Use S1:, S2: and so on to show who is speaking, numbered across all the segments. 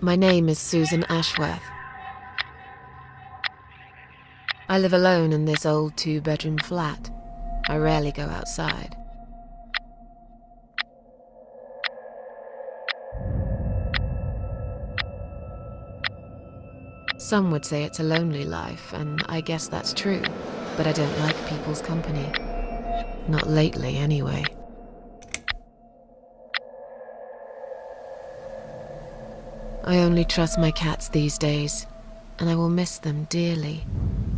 S1: My name is Susan Ashworth. I live alone in this old 2-bedroom flat. I rarely go outside. Some would say it's a lonely life, and I guess that's true, but I don't like people's company. Not lately, anyway. I only trust my cats these days, and I will miss them dearly,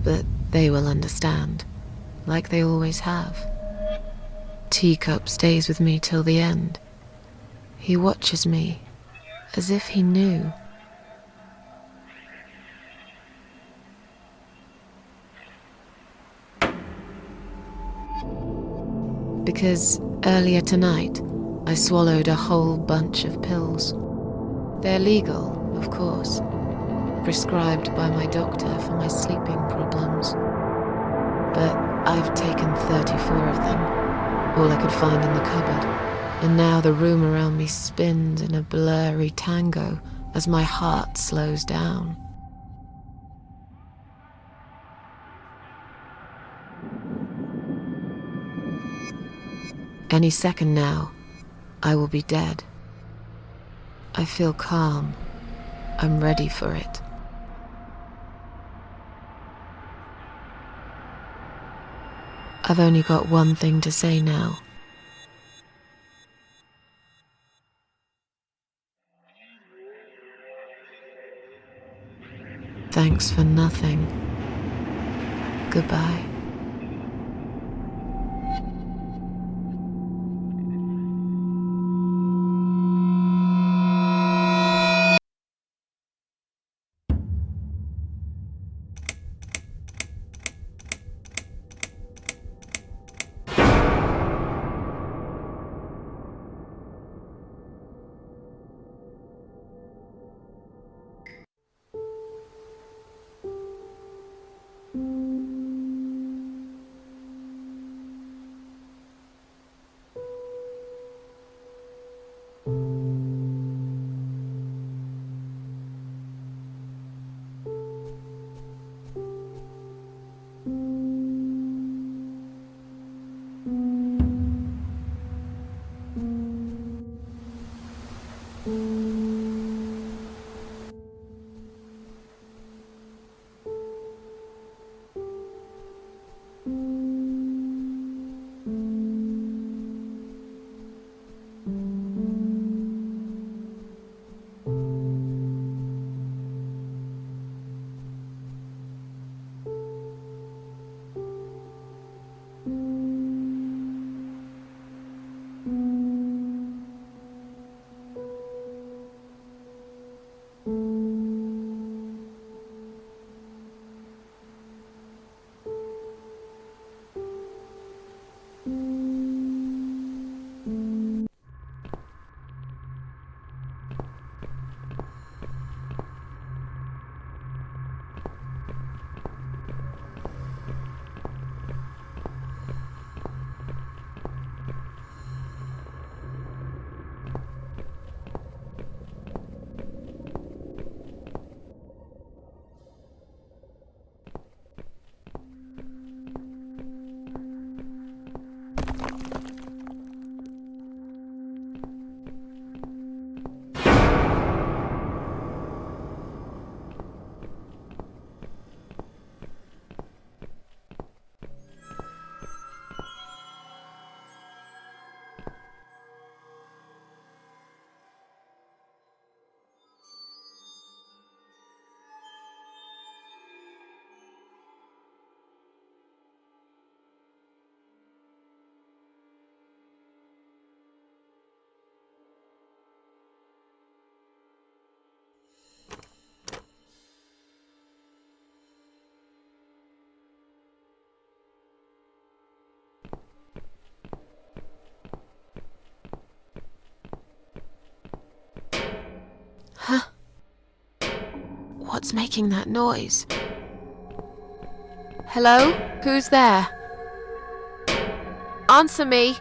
S1: but they will understand, like they always have. Teacup stays with me till the end. He watches me, as if he knew. Because earlier tonight, I swallowed a whole bunch of pills. They're legal, of course, prescribed by my doctor for my sleeping problems. But I've taken 34 of them, all I could find in the cupboard, and now the room around me spins in a blurry tango as my heart slows down. Any second now, I will be dead. I feel calm. I'm ready for it. I've only got one thing to say now. Thanks for nothing. Goodbye. Huh? What's making that noise? Hello? Who's there? Answer me!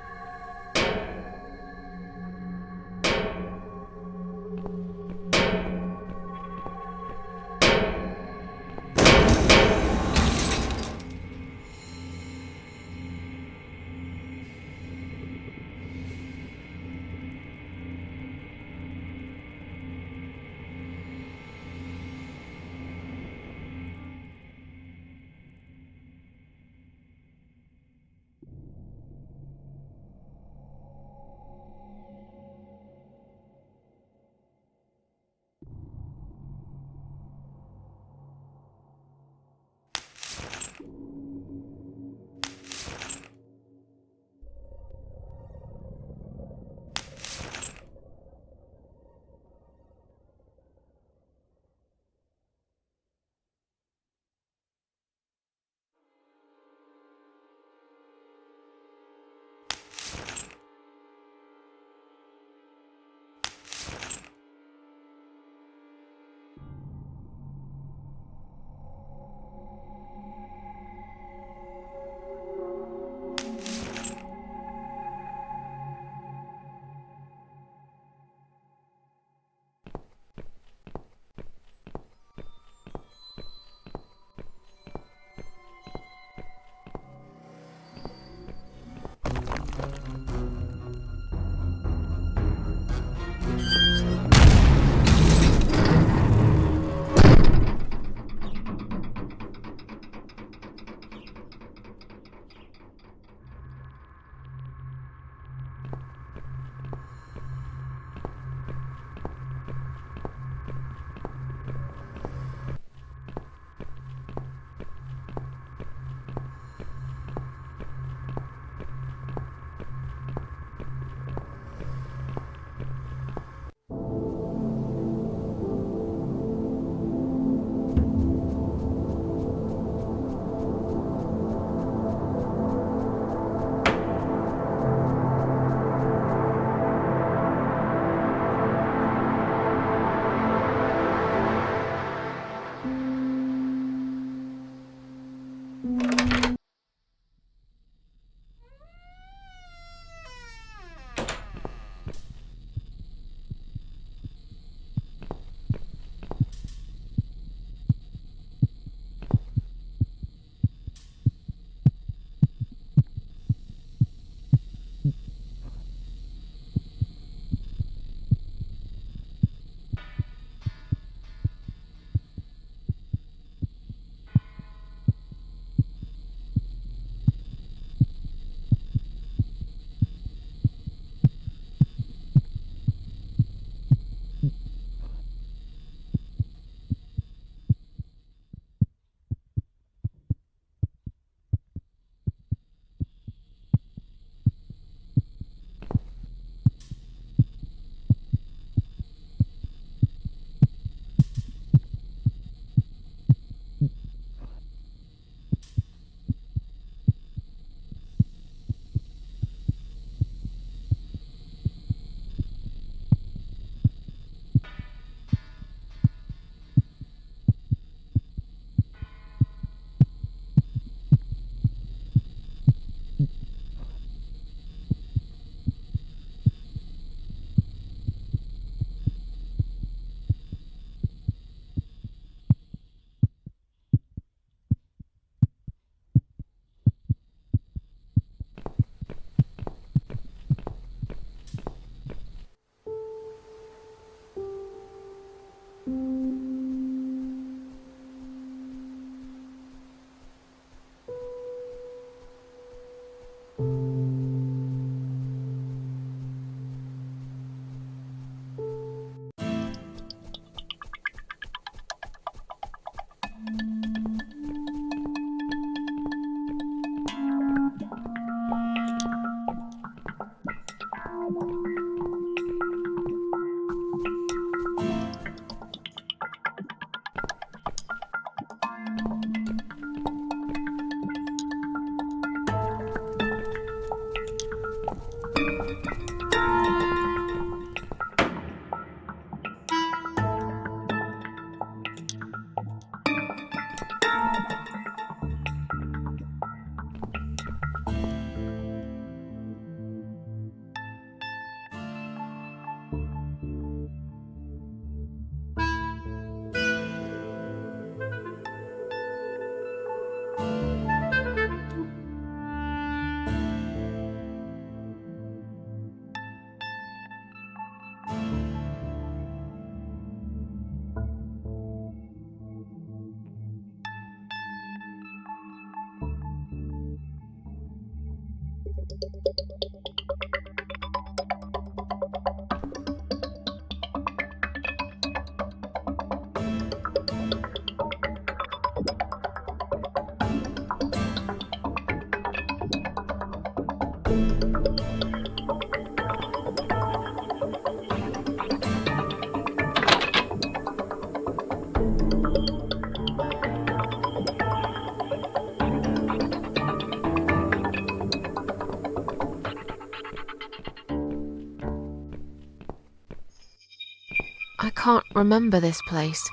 S1: I can't remember this place.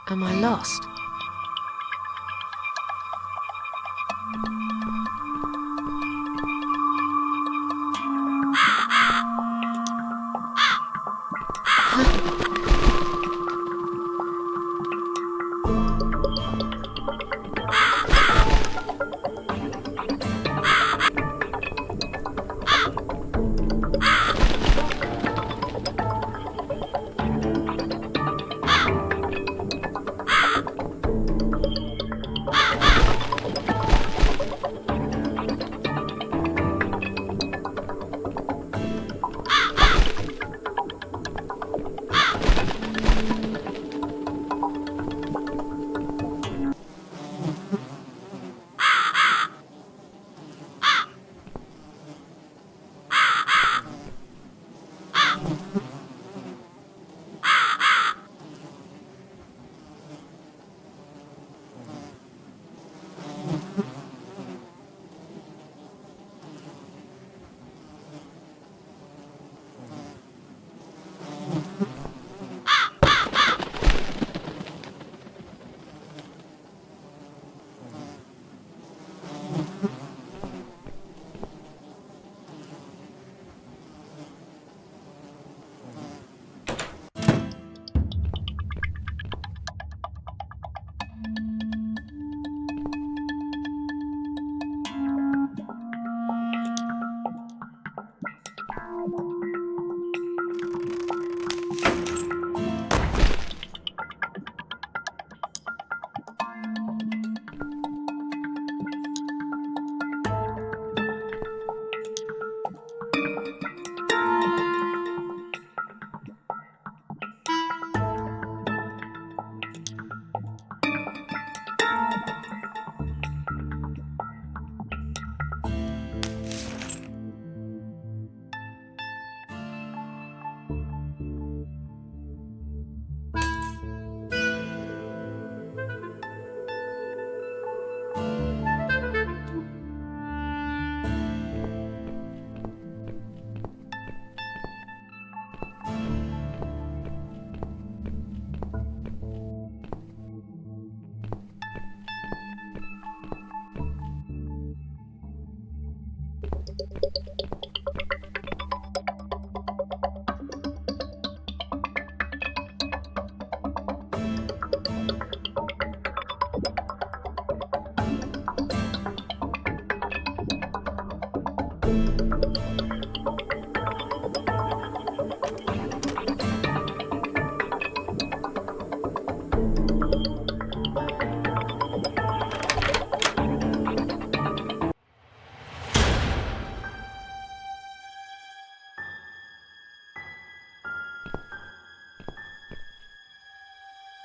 S1: Am I lost?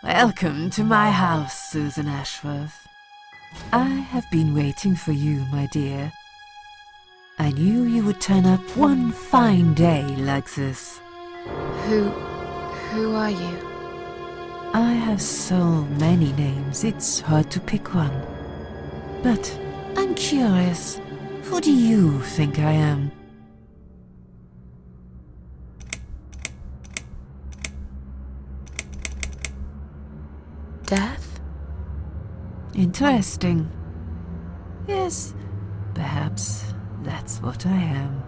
S2: Welcome to my house, Susan Ashworth. I have been waiting for you, my dear. I knew you would turn up one fine day like this.
S1: Who are you?
S2: I have so many names, it's hard to pick one. But I'm curious, who do you think I am?
S1: Death?
S2: Interesting. Yes, perhaps that's what I am.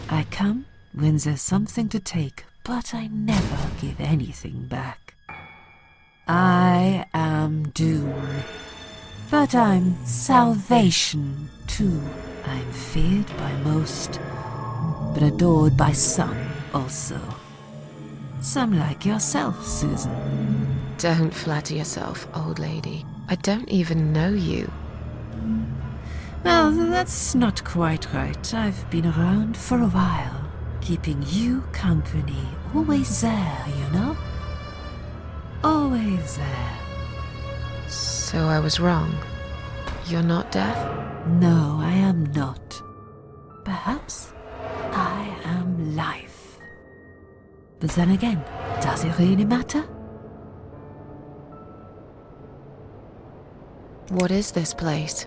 S2: I come when there's something to take, but I never give anything back. I am doom, but I'm salvation too. I'm feared by most, but adored by some also. Some like yourself, Susan.
S1: Don't flatter yourself, old lady. I don't even know you.
S2: Well, that's not quite right. I've been around for a while, keeping you company. Always there, you know? Always there.
S1: So I was wrong. You're not deaf?
S2: No, I am not. Perhaps I am life. But then again, does it really matter?
S1: What is this place?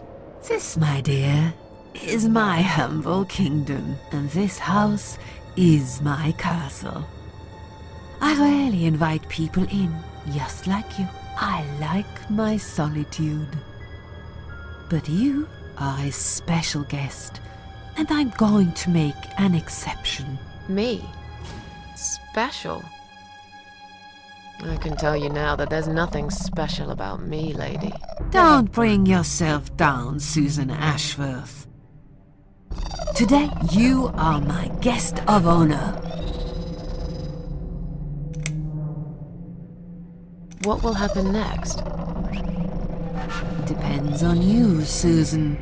S2: This, my dear, is my humble kingdom, and this house is my castle. I rarely invite people in, just like you. I like my solitude. But you are a special guest, and I'm going to make an exception.
S1: Me? Special? I can tell you now that there's nothing special about me, lady.
S2: Don't bring yourself down, Susan Ashworth. Today, you are my guest of honor.
S1: What will happen next?
S2: Depends on you, Susan.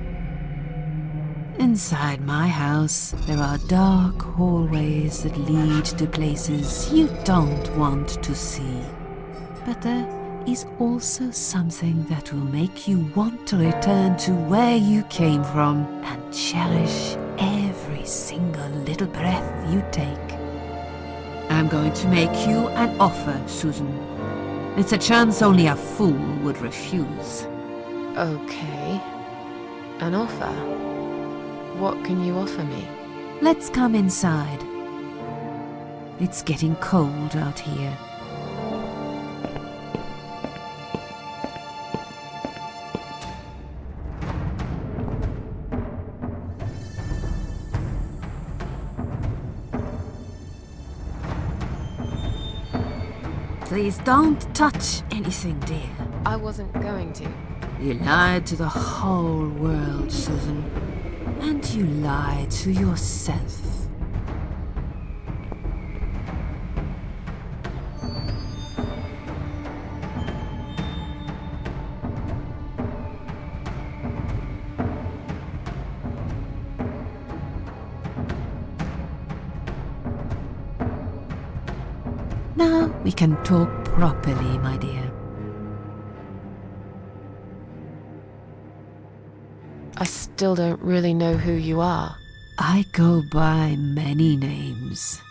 S2: Inside my house, there are dark hallways that lead to places you don't want to see. But there is also something that will make you want to return to where you came from and cherish every single little breath you take. I'm going to make you an offer, Susan. It's a chance only a fool would refuse.
S1: Okay. An offer? What can you offer me?
S2: Let's come inside. It's getting cold out here. Please don't touch anything, dear.
S1: I wasn't going to.
S2: You lied to the whole world, Susan. And you lied to yourself. Now we can talk properly, my dear.
S1: I still don't really know who you are.
S2: I go by many names.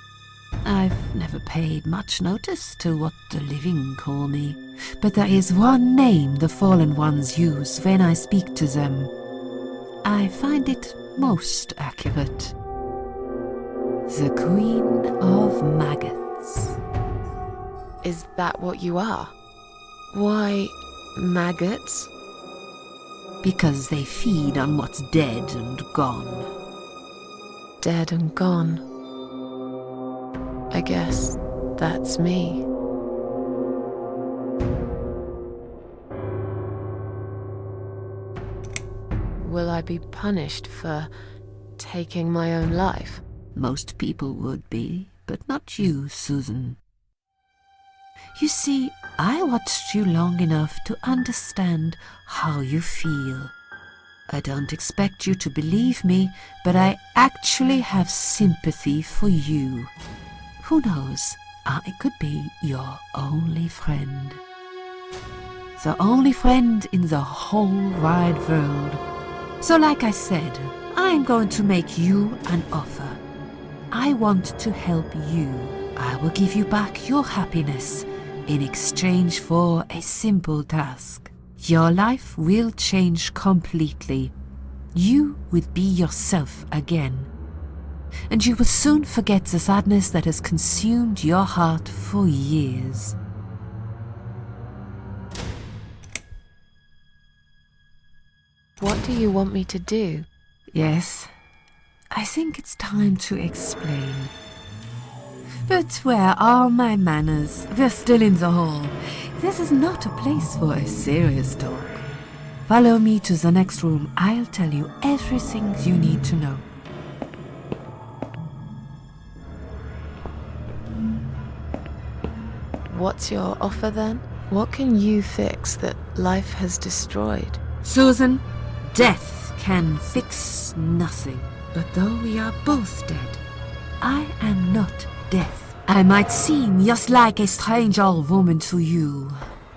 S2: I've never paid much notice to what the living call me, but there is one name the fallen ones use when I speak to them. I find it most accurate. The Queen of Maggots.
S1: Is that what you are? Why, maggots?
S2: Because they feed on what's dead and gone.
S1: Dead and gone. I guess that's me. Will I be punished for taking my own life?
S2: Most people would be, but not you, Susan. You see, I watched you long enough to understand how you feel. I don't expect you to believe me, but I actually have sympathy for you. Who knows, I could be your only friend. The only friend in the whole wide world. So like I said, I'm going to make you an offer. I want to help you. I will give you back your happiness in exchange for a simple task. Your life will change completely. You will be yourself again. And you will soon forget the sadness that has consumed your heart for years.
S1: What do you want me to do?
S2: Yes, I think it's time to explain. But where are my manners? They're still in the hall. This is not a place for a serious talk. Follow me to the next room. I'll tell you everything you need to know.
S1: What's your offer then? What can you fix that life has destroyed?
S2: Susan, Death can fix nothing. But though we are both dead, I am not death. I might seem just like a strange old woman to you,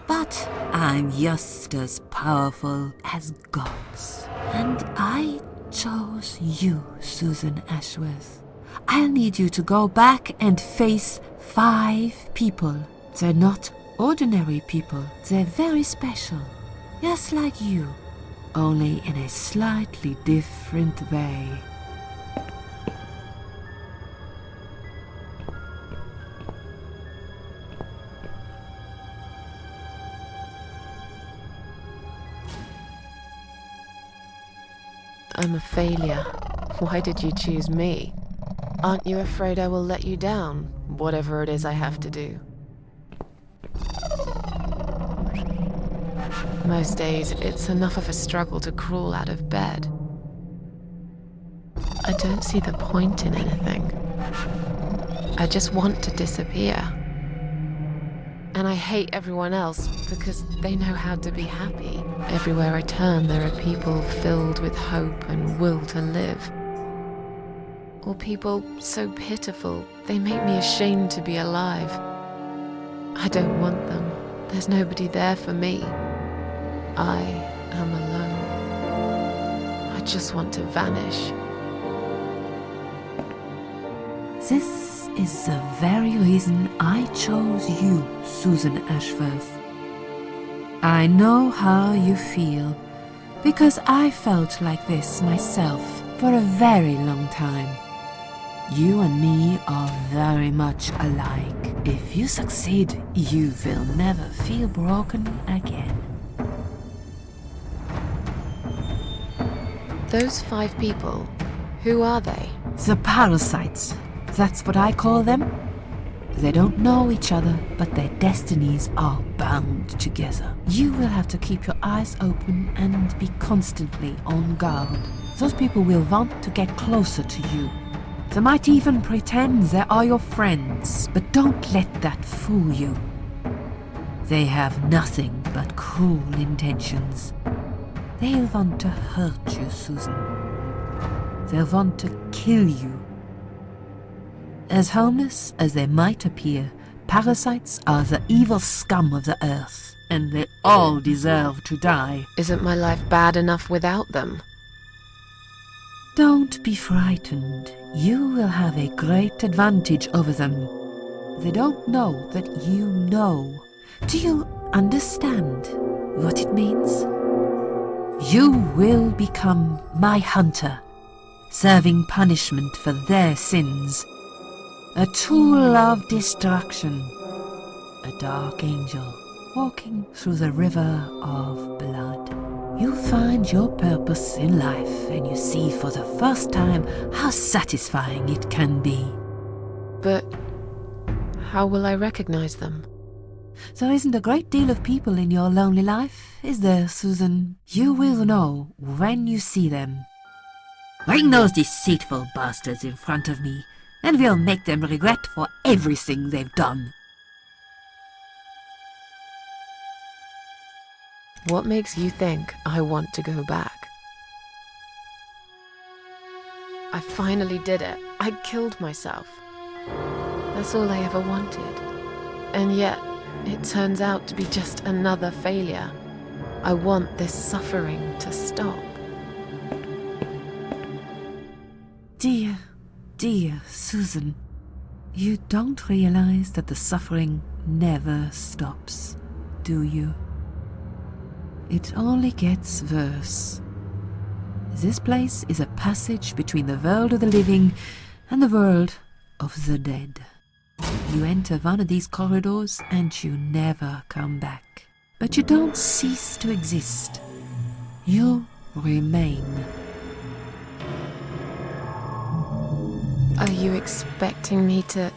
S2: but I'm just as powerful as gods. And I chose you, Susan Ashworth. I'll need you to go back and face 5 people. They're not ordinary people. They're very special. Just like you, only in a slightly different way.
S1: I'm a failure. Why did you choose me? Aren't you afraid I will let you down, whatever it is I have to do? Most days, it's enough of a struggle to crawl out of bed. I don't see the point in anything. I just want to disappear. And I hate everyone else because they know how to be happy. Everywhere I turn, there are people filled with hope and will to live. Or people so pitiful, they make me ashamed to be alive. I don't want them. There's nobody there for me. I am alone. I just want to vanish.
S2: This is the very reason I chose you, Susan Ashworth. I know how you feel, because I felt like this myself for a very long time. You and me are very much alike. If you succeed, you will never feel broken again.
S1: Those 5 people, who are they?
S2: The parasites. That's what I call them. They don't know each other, but their destinies are bound together. You will have to keep your eyes open and be constantly on guard. Those people will want to get closer to you. They might even pretend they are your friends, but don't let that fool you. They have nothing but cruel intentions. They'll want to hurt you, Susan. They'll want to kill you. As harmless as they might appear, parasites are the evil scum of the earth, and they all deserve to die.
S1: Isn't my life bad enough without them?
S2: Don't be frightened. You will have a great advantage over them. They don't know that you know. Do you understand what it means? You will become my hunter, serving punishment for their sins. A tool of destruction, a dark angel walking through the river of blood. You find your purpose in life and you see for the first time how satisfying it can be.
S1: But how will I recognize them?
S2: There isn't a great deal of people in your lonely life, is there, Susan? You will know when you see them. Bring those deceitful bastards in front of me, and we'll make them regret for everything they've done.
S1: What makes you think I want to go back? I finally did it. I killed myself. That's all I ever wanted. And yet, it turns out to be just another failure. I want this suffering to stop.
S2: Dear Susan, you don't realize that the suffering never stops, do you? It only gets worse. This place is a passage between the world of the living and the world of the dead. You enter one of these corridors and you never come back. But you don't cease to exist. You remain.
S1: Are you expecting me to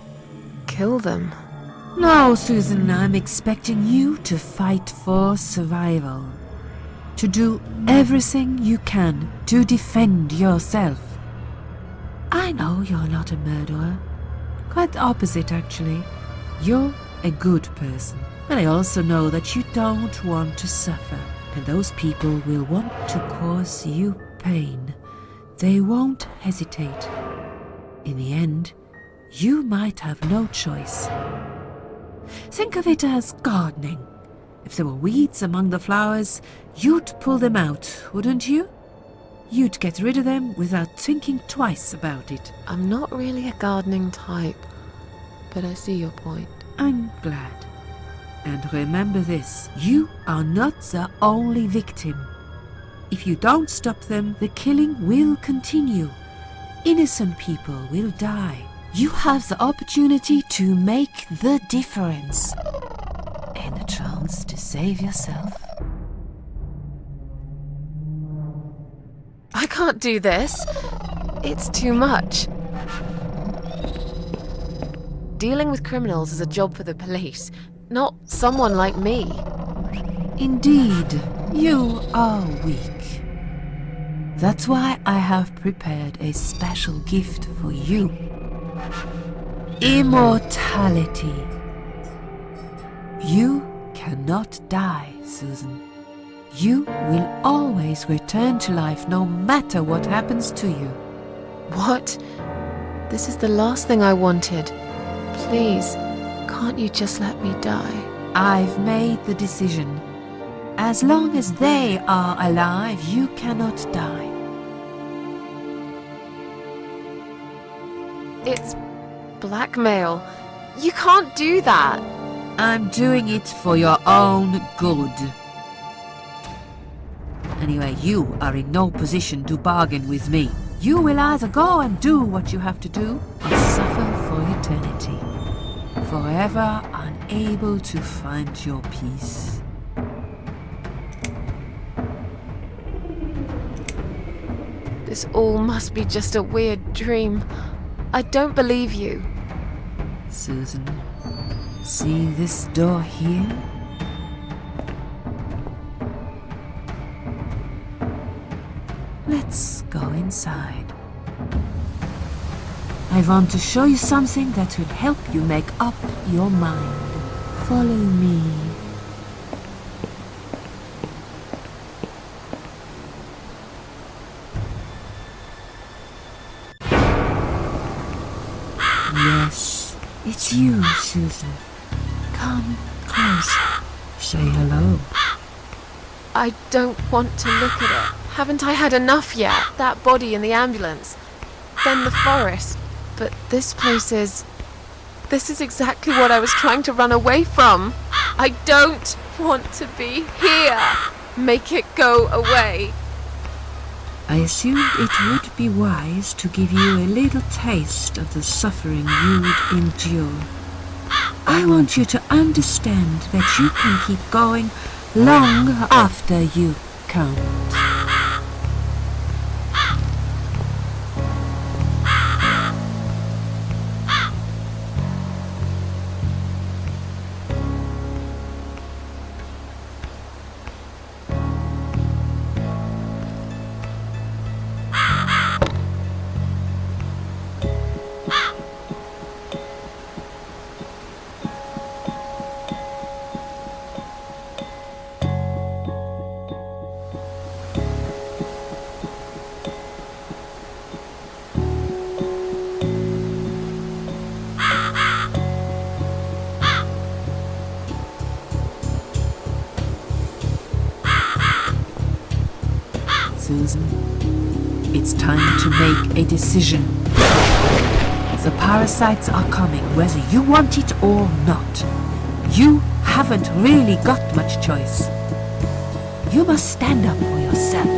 S1: kill them?
S2: No, Susan, I'm expecting you to fight for survival. To do everything you can to defend yourself. I know you're not a murderer. Quite the opposite, actually. You're a good person. But I also know that you don't want to suffer. And those people will want to cause you pain. They won't hesitate. In the end, you might have no choice. Think of it as gardening. If there were weeds among the flowers, you'd pull them out, wouldn't you? You'd get rid of them without thinking twice about it.
S1: I'm not really a gardening type, but I see your point.
S2: I'm glad. And remember this, you are not the only victim. If you don't stop them, the killing will continue. Innocent people will die. You have the opportunity to make the difference. And a chance to save yourself.
S1: I can't do this. It's too much. Dealing with criminals is a job for the police, not someone like me.
S2: Indeed, you are weak. That's why I have prepared a special gift for you. Immortality. You cannot die, Susan. You will always return to life no matter what happens to you.
S1: What? This is the last thing I wanted. Please, can't you just let me die?
S2: I've made the decision. As long as they are alive, you cannot die.
S1: It's blackmail. You can't do that.
S2: I'm doing it for your own good. Anyway, you are in no position to bargain with me. You will either go and do what you have to do, or suffer for eternity. Forever unable to find your peace.
S1: This all must be just a weird dream. I don't believe you.
S2: Susan, see this door here? Let's go inside. I want to show you something that will help you make up your mind. Follow me. Yes, it's you, Susan. Come closer. Say hello.
S1: I don't want to look at it. Haven't I had enough yet? That body in the ambulance. Then the forest. But this place is... This is exactly what I was trying to run away from. I don't want to be here. Make it go away.
S2: I assumed it would be wise to give you a little taste of the suffering you'd endure. I want you to understand that you can keep going long after you can't. Susan, it's time to make a decision. The parasites are coming, whether you want it or not. You haven't really got much choice. You must stand up for yourself.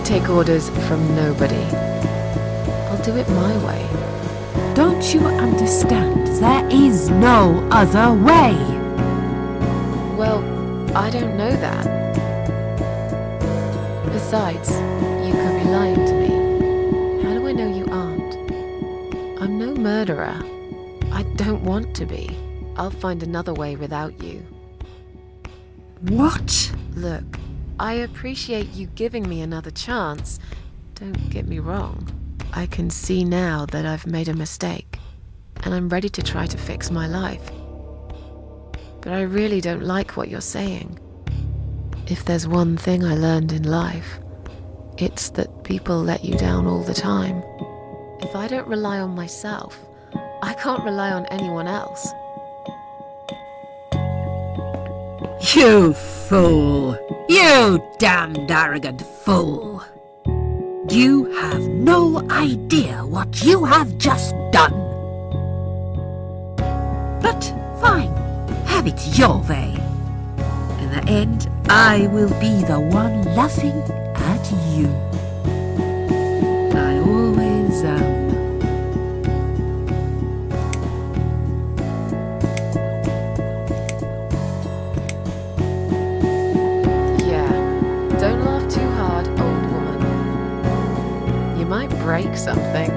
S1: Take orders from nobody. I'll do it my way.
S2: Don't you understand? There is no other way.
S1: Well, I don't know that. Besides, you could be lying to me. How do I know you aren't? I'm no murderer. I don't want to be. I'll find another way without you.
S2: What?
S1: Look, I appreciate you giving me another chance. Don't get me wrong. I can see now that I've made a mistake, and I'm ready to try to fix my life. But I really don't like what you're saying. If there's one thing I learned in life, it's that people let you down all the time. If I don't rely on myself, I can't rely on anyone else.
S2: You fool! You damned arrogant fool! You have no idea what you have just done. But fine, have it your way. In the end, I will be the one laughing at you. I always am.
S1: Yeah, don't laugh too hard, old woman. You might break something.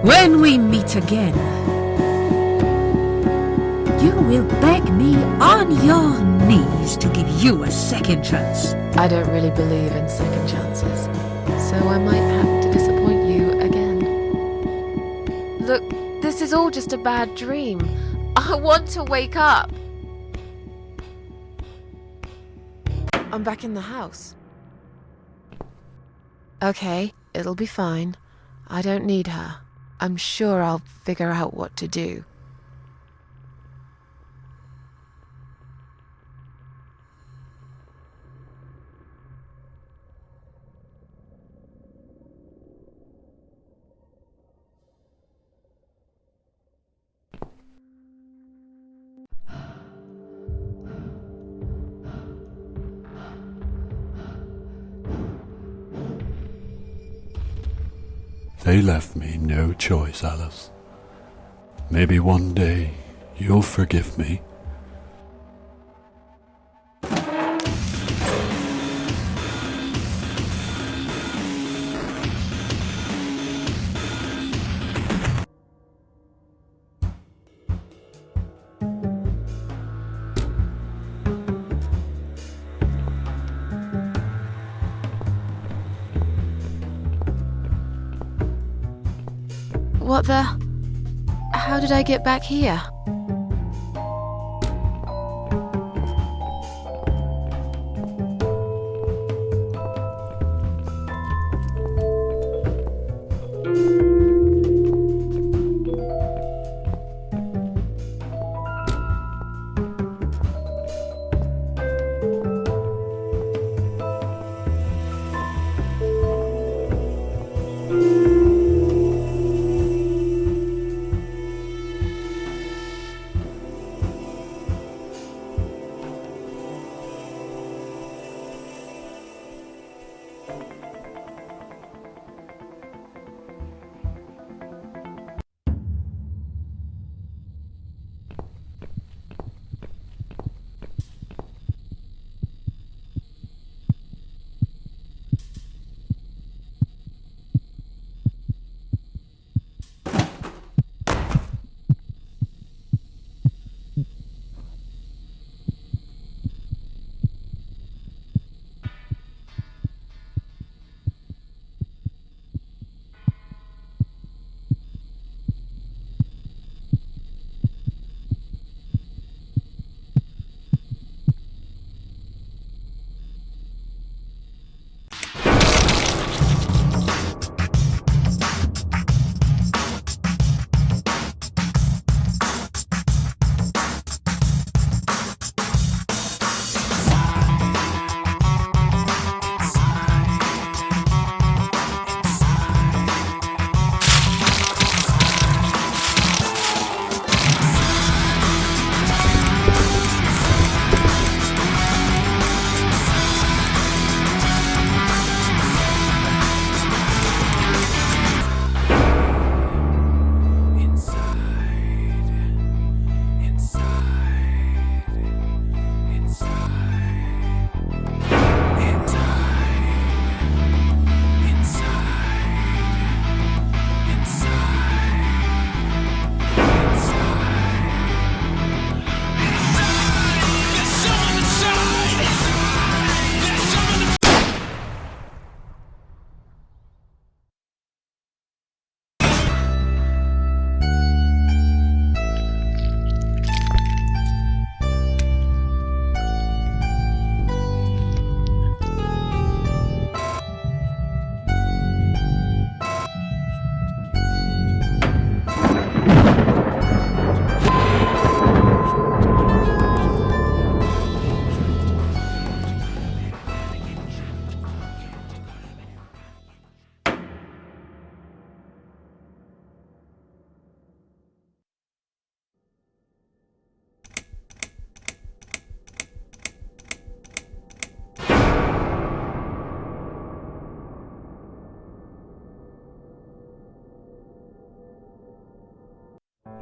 S2: When we meet again, you will beg me on your knees to give you a second chance.
S1: I don't really believe in second chances, so I might have to disappoint you again. Look, this is all just a bad dream. I want to wake up. I'm back in the house. Okay, it'll be fine. I don't need her. I'm sure I'll figure out what to do.
S3: They left me no choice, Alice. Maybe one day you'll forgive me.
S1: What the? How did I get back here?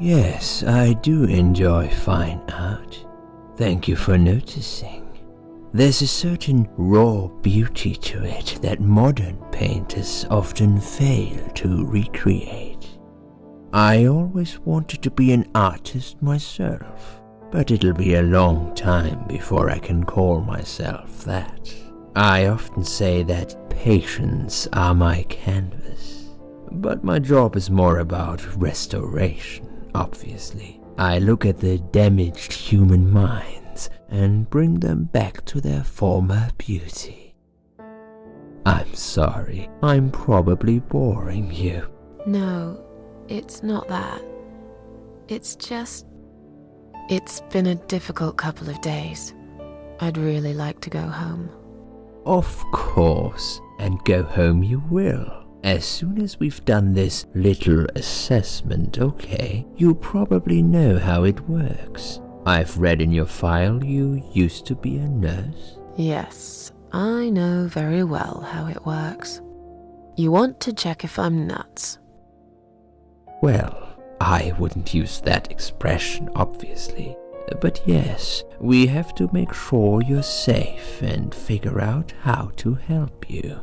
S4: Yes, I do enjoy fine art. Thank you for noticing. There's a certain raw beauty to it that modern painters often fail to recreate. I always wanted to be an artist myself, but it'll be a long time before I can call myself that. I often say that patients are my canvas, but my job is more about restoration, obviously. I look at the damaged human minds and bring them back to their former beauty. I'm sorry, I'm probably boring you.
S1: No, it's not that. It's just... It's been a difficult couple of days. I'd really like to go home.
S4: Of course, and go home you will. As soon as we've done this little assessment, okay, you probably know how it works. I've read in your file you used to be a nurse.
S1: Yes, I know very well how it works. You want to check if I'm nuts.
S4: Well, I wouldn't use that expression, obviously. But yes, we have to make sure you're safe and figure out how to help you.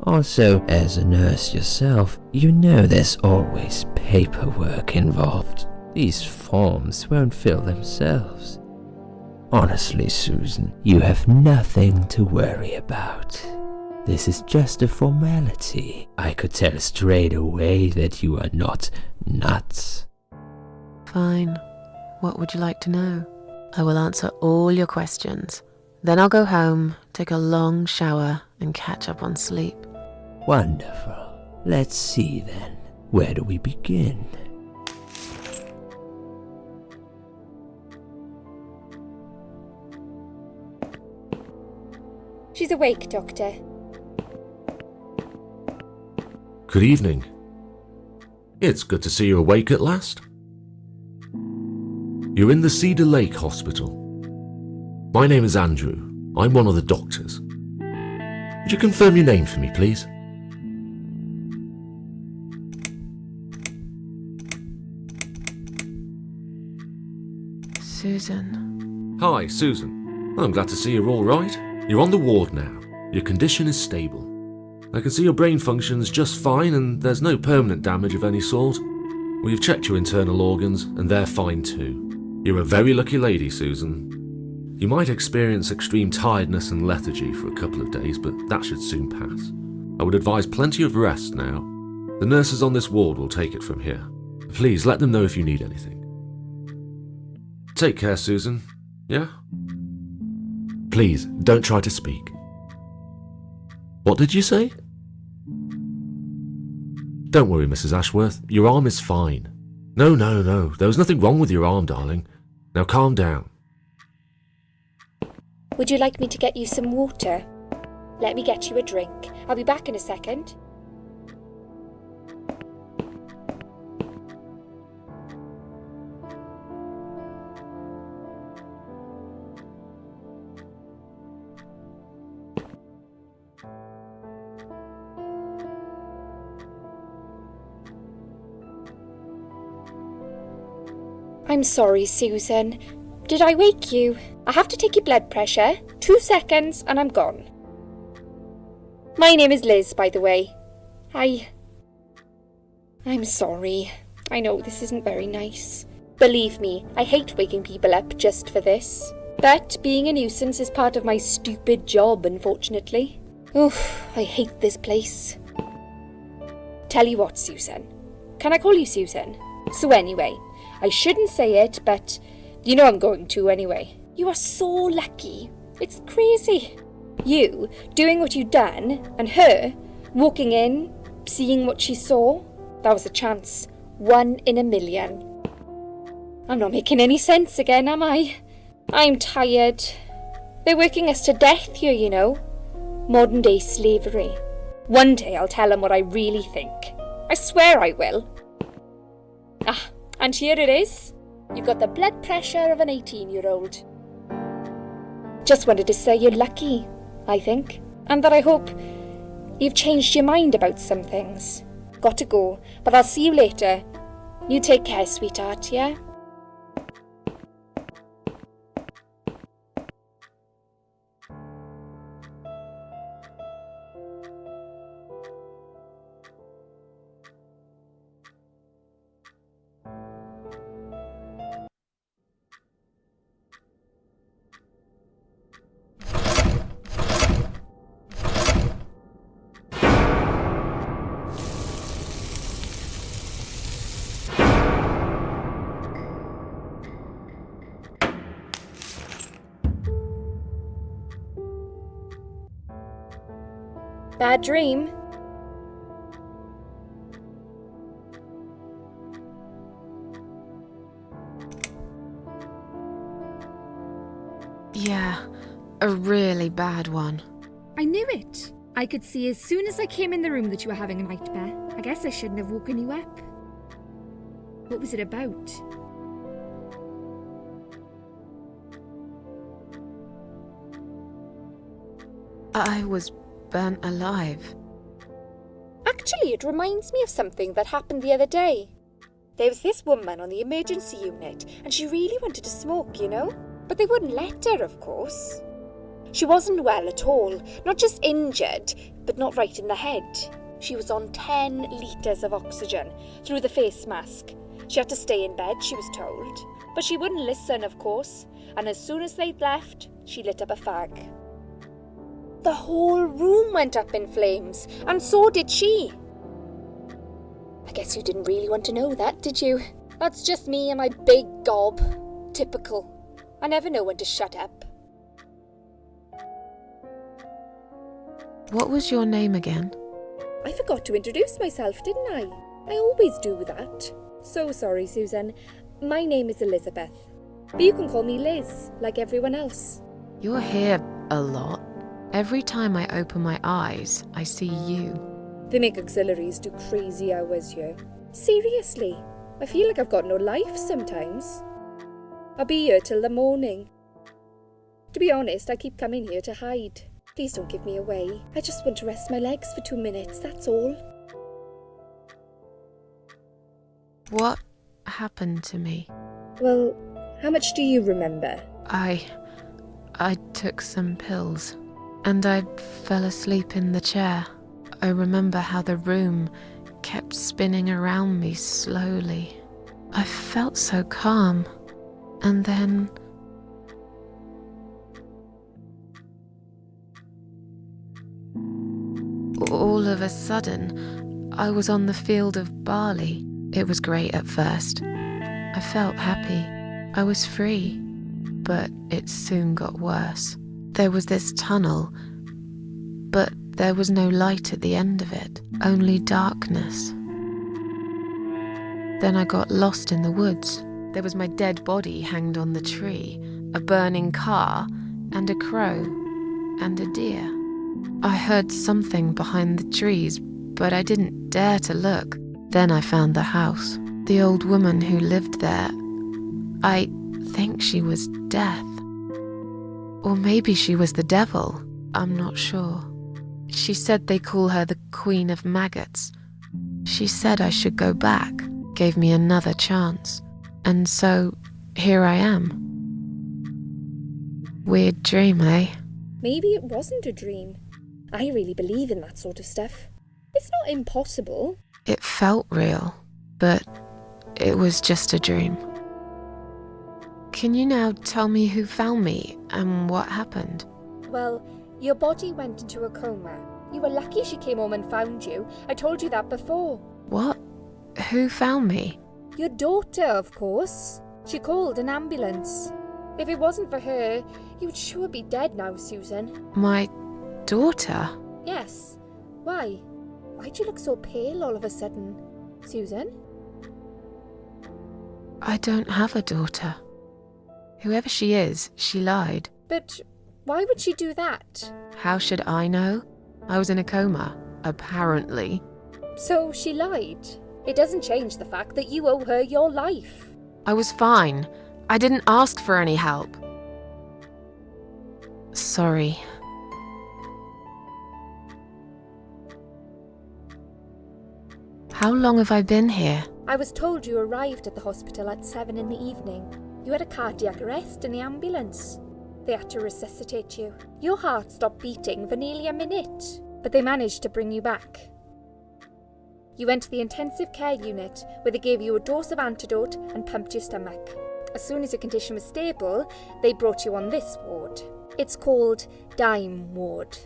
S4: Also, as a nurse yourself, you know there's always paperwork involved. These forms won't fill themselves. Honestly, Susan, you have nothing to worry about. This is just a formality. I could tell straight away that you are not nuts.
S1: Fine. What would you like to know? I will answer all your questions. Then I'll go home, take a long shower, and catch up on sleep.
S4: Wonderful. Let's see then. Where do we begin?
S5: She's awake, Doctor.
S6: Good evening. It's good to see you awake at last. You're in the Cedar Lake Hospital. My name is Andrew. I'm one of the doctors. Would you confirm your name for me, please?
S1: Susan.
S6: Hi, Susan. I'm glad to see you're all right. You're on the ward now. Your condition is stable. I can see your brain functions just fine and there's no permanent damage of any sort. We've checked your internal organs and they're fine too. You're a very lucky lady, Susan. You might experience extreme tiredness and lethargy for a couple of days, but that should soon pass. I would advise plenty of rest now. The nurses on this ward will take it from here. Please let them know if you need anything. Take care, Susan. Yeah? Please, don't try to speak. What did you say? Don't worry, Mrs. Ashworth. Your arm is fine. No. There was nothing wrong with your arm, darling. Now calm down.
S5: Would you like me to get you some water? Let me get you a drink. I'll be back in a second. I'm sorry, Susan. Did I wake you? I have to take your blood pressure. 2 seconds and I'm gone. My name is Liz, by the way. I'm sorry. I know this isn't very nice. Believe me, I hate waking people up just for this. But being a nuisance is part of my stupid job, unfortunately. Oof, I hate this place. Tell you what, Susan. Can I call you Susan? So anyway, I shouldn't say it, but you know I'm going to anyway. You are so lucky. It's crazy. You doing what you'd done, and her walking in, seeing what she saw. That was a chance. 1 in a million. I'm not making any sense again, am I? I'm tired. They're working us to death here, you know. Modern day slavery. One day I'll tell them what I really think. I swear I will. Ah, and here it is. You've got the blood pressure of an 18-year-old. Just wanted to say you're lucky, I think. And that I hope you've changed your mind about some things. Got to go, but I'll see you later. You take care, sweetheart, yeah? Bad dream?
S1: Yeah, a really bad one.
S5: I knew it. I could see as soon as I came in the room that you were having a nightmare. I guess I shouldn't have woken you up. What was it about?
S1: I was burnt alive.
S5: Actually, it reminds me of something that happened the other day. There was this woman on the emergency unit, and she really wanted to smoke, you know? But they wouldn't let her, of course. She wasn't well at all, not just injured, but not right in the head. She was on 10 litres of oxygen through the face mask. She had to stay in bed, she was told. But she wouldn't listen, of course, and as soon as they'd left, she lit up a fag. The whole room went up in flames, and so did she. I guess you didn't really want to know that, did you? That's just me and my big gob. Typical. I never know when to shut up.
S1: What was your name again?
S5: I forgot to introduce myself, didn't I? I always do that. So sorry, Susan. My name is Elizabeth. But you can call me Liz, like everyone else.
S1: You're here a lot. Every time I open my eyes, I see you.
S5: They make auxiliaries do crazy hours here. Seriously, I feel like I've got no life sometimes. I'll be here till the morning. To be honest, I keep coming here to hide. Please don't give me away. I just want to rest my legs for 2 minutes, that's all.
S1: What happened to me?
S5: Well, how much do you remember?
S1: I took some pills, and I fell asleep in the chair. I remember how the room kept spinning around me slowly. I felt so calm, and then... all of a sudden, I was on the field of barley. It was great at first. I felt happy. I was free. But it soon got worse. There was this tunnel, but there was no light at the end of it, only darkness. Then I got lost in the woods. There was my dead body hanged on the tree, a burning car, and a crow, and a deer. I heard something behind the trees, but I didn't dare to look. Then I found the house. The old woman who lived there, I think she was Death. Or maybe she was the devil. I'm not sure. She said they call her the Queen of Maggots. She said I should go back, gave me another chance. And so, here I am. Weird dream, eh?
S5: Maybe it wasn't a dream. I really believe in that sort of stuff. It's not impossible.
S1: It felt real, but it was just a dream. Can you now tell me who found me and what happened?
S5: Well, your body went into a coma. You were lucky she came home and found you. I told you that before.
S1: What? Who found me?
S5: Your daughter, of course. She called an ambulance. If it wasn't for her, you'd sure be dead now, Susan.
S1: My daughter?
S5: Yes. Why? Why'd you look so pale all of a sudden, Susan?
S1: I don't have a daughter. Whoever she is, she lied.
S5: But why would she do that?
S1: How should I know? I was in a coma, apparently.
S5: So she lied. It doesn't change the fact that you owe her your life.
S1: I was fine. I didn't ask for any help. Sorry. How long have I been here?
S5: I was told you arrived at the hospital at 7 in the evening. You had a cardiac arrest in the ambulance. They had to resuscitate you. Your heart stopped beating for nearly a minute, but they managed to bring you back. You went to the intensive care unit, where they gave you a dose of antidote and pumped your stomach. As soon as your condition was stable, they brought you on this ward. It's called Dime Ward.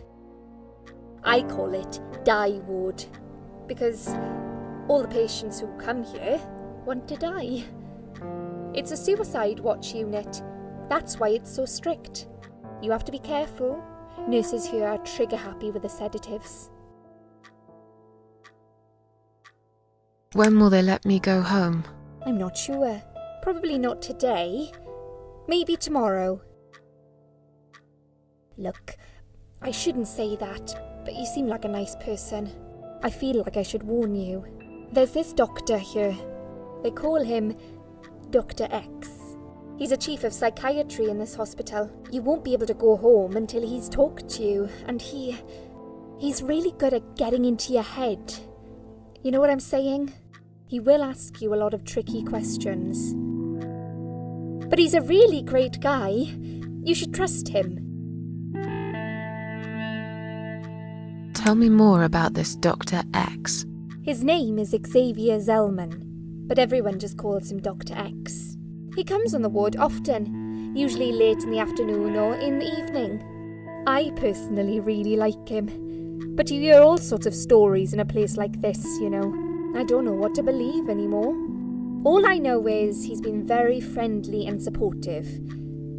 S5: I call it Die Ward, because all the patients who come here want to die. It's a suicide watch unit. That's why it's so strict. You have to be careful. Nurses here are trigger happy with the sedatives.
S1: When will they let me go home?
S5: I'm not sure. Probably not today. Maybe tomorrow. Look, I shouldn't say that, but you seem like a nice person. I feel like I should warn you. There's this doctor here. They call him Dr. X. He's a chief of psychiatry in this hospital. You won't be able to go home until he's talked to you, and he's really good at getting into your head. You know what I'm saying? He will ask you a lot of tricky questions. But he's a really great guy. You should trust him.
S1: Tell me more about this Dr. X.
S5: His name is Xavier Zellman, but everyone just calls him Dr. X. He comes on the ward often, usually late in the afternoon or in the evening. I personally really like him, but you hear all sorts of stories in a place like this, you know. I don't know what to believe anymore. All I know is he's been very friendly and supportive.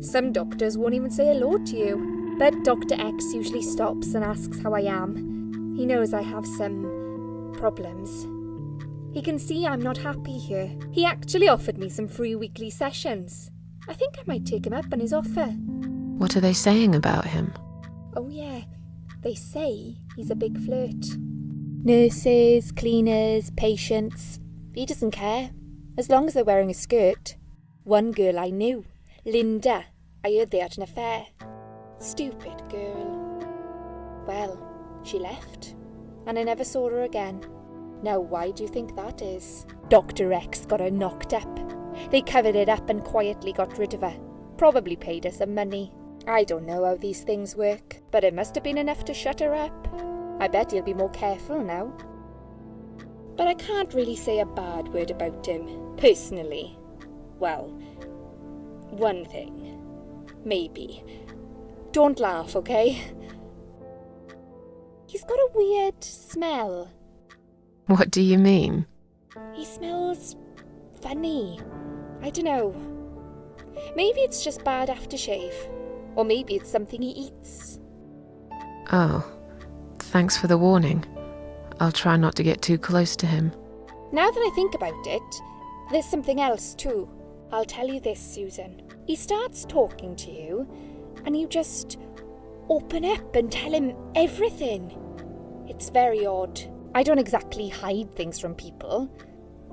S5: Some doctors won't even say hello to you, but Dr. X usually stops and asks how I am. He knows I have some problems. He can see I'm not happy here. He actually offered me some free weekly sessions. I think I might take him up on his offer.
S1: What are they saying about him?
S5: Oh yeah, they say he's a big flirt. Nurses, cleaners, patients. He doesn't care, as long as they're wearing a skirt. One girl I knew, Linda, I heard they had an affair. Stupid girl. Well, she left, and I never saw her again. Now why do you think that is? Dr. X got her knocked up. They covered it up and quietly got rid of her. Probably paid her some money. I don't know how these things work, but it must have been enough to shut her up. I bet he'll be more careful now. But I can't really say a bad word about him, personally. Well, one thing. Maybe. Don't laugh, okay? He's got a weird smell.
S1: What do you mean?
S5: He smells funny. I don't know. Maybe it's just bad aftershave. Or maybe it's something he eats.
S1: Oh, thanks for the warning. I'll try not to get too close to him.
S5: Now that I think about it, there's something else too. I'll tell you this, Susan. He starts talking to you, and you just open up and tell him everything. It's very odd. I don't exactly hide things from people,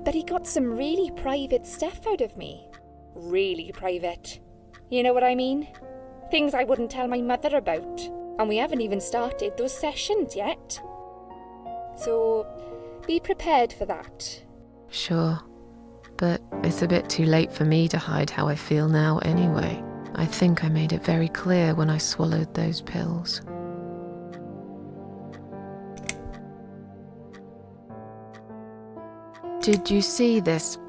S5: but he got some really private stuff out of me. Really private. You know what I mean? Things I wouldn't tell my mother about. And we haven't even started those sessions yet. So, be prepared for that.
S1: Sure. But it's a bit too late for me to hide how I feel now anyway. I think I made it very clear when I swallowed those pills. Did you see this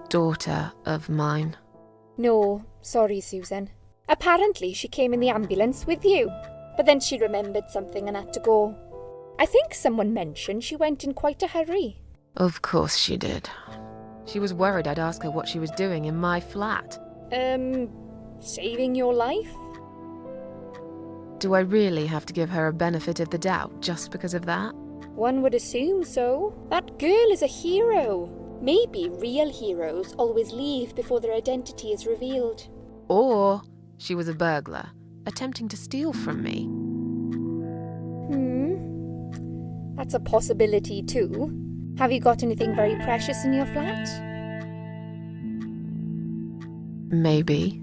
S1: daughter of mine?
S5: No, sorry, Susan. Apparently she came in the ambulance with you, but then she remembered something and had to go. I think someone mentioned she went in quite a hurry.
S1: Of course she did. She was worried I'd ask her what she was doing in my flat.
S5: Saving your life?
S1: Do I really have to give her a benefit of the doubt just because of that?
S5: One would assume so. That girl is a hero. Maybe real heroes always leave before their identity is revealed.
S1: Or she was a burglar, attempting to steal from me.
S5: That's a possibility too. Have you got anything very precious in your flat?
S1: Maybe.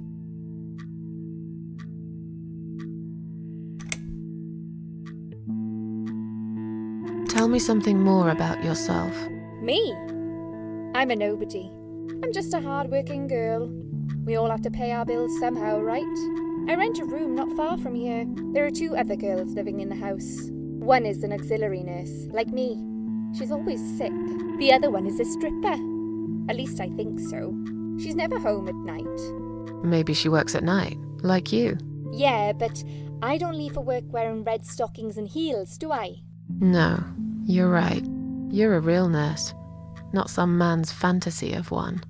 S1: Tell me something more about yourself.
S5: Me? I'm a nobody. I'm just a hard-working girl. We all have to pay our bills somehow, right? I rent a room not far from here. There are 2 other girls living in the house. One is an auxiliary nurse, like me. She's always sick. The other one is a stripper. At least I think so. She's never home at night.
S1: Maybe she works at night, like you.
S5: Yeah, but I don't leave for work wearing red stockings and heels, do I?
S1: No, you're right. You're a real nurse, not some man's fantasy of one.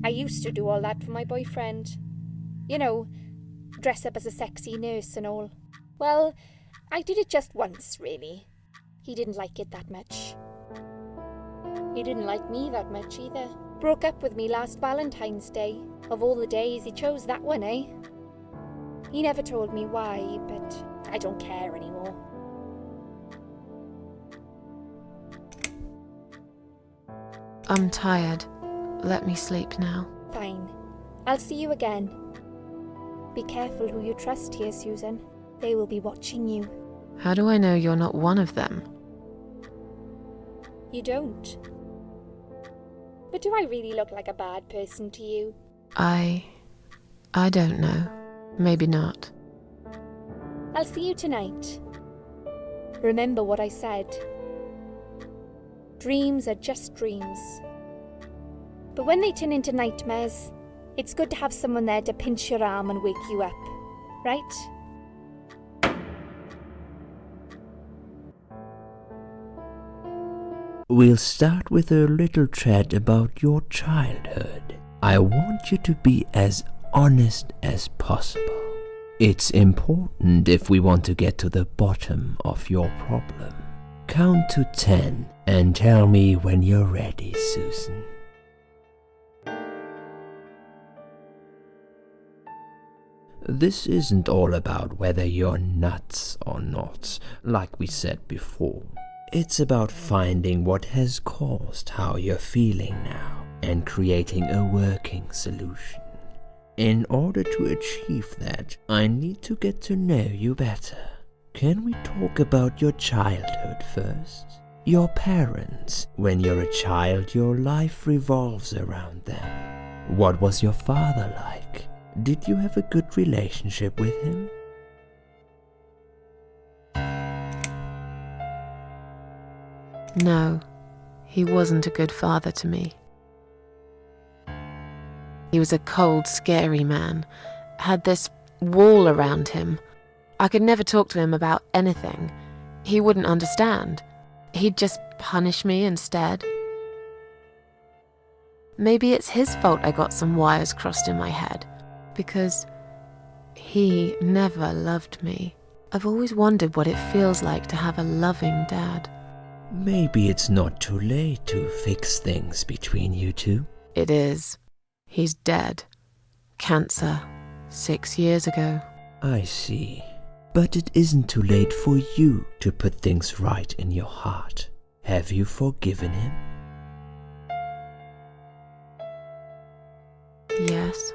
S5: I used to do all that for my boyfriend. You know, dress up as a sexy nurse and all. Well, I did it just once, really. He didn't like it that much. He didn't like me that much either. Broke up with me last Valentine's Day. Of all the days, he chose that one, eh? He never told me why, but I don't care anymore.
S1: I'm tired. Let me sleep now.
S5: Fine. I'll see you again. Be careful who you trust here, Susan. They will be watching you.
S1: How do I know you're not one of them?
S5: You don't. But do I really look like a bad person to you?
S1: I don't know. Maybe not.
S5: I'll see you tonight. Remember what I said. Dreams are just dreams. But when they turn into nightmares, it's good to have someone there to pinch your arm and wake you up, right?
S4: We'll start with a little chat about your childhood. I want you to be as honest as possible. It's important if we want to get to the bottom of your problem. Count to 10 and tell me when you're ready, Susan. This isn't all about whether you're nuts or not, like we said before. It's about finding what has caused how you're feeling now and creating a working solution. In order to achieve that, I need to get to know you better. Can we talk about your childhood first? Your parents. When you're a child, your life revolves around them. What was your father like? Did you have a good relationship with him?
S1: No, he wasn't a good father to me. He was a cold, scary man, had this wall around him. I could never talk to him about anything. He wouldn't understand. He'd just punish me instead. Maybe it's his fault I got some wires crossed in my head, because he never loved me. I've always wondered what it feels like to have a loving dad.
S4: Maybe it's not too late to fix things between you two.
S1: It is. He's dead. Cancer. 6 years ago.
S4: I see. But it isn't too late for you to put things right in your heart. Have you forgiven him?
S1: Yes.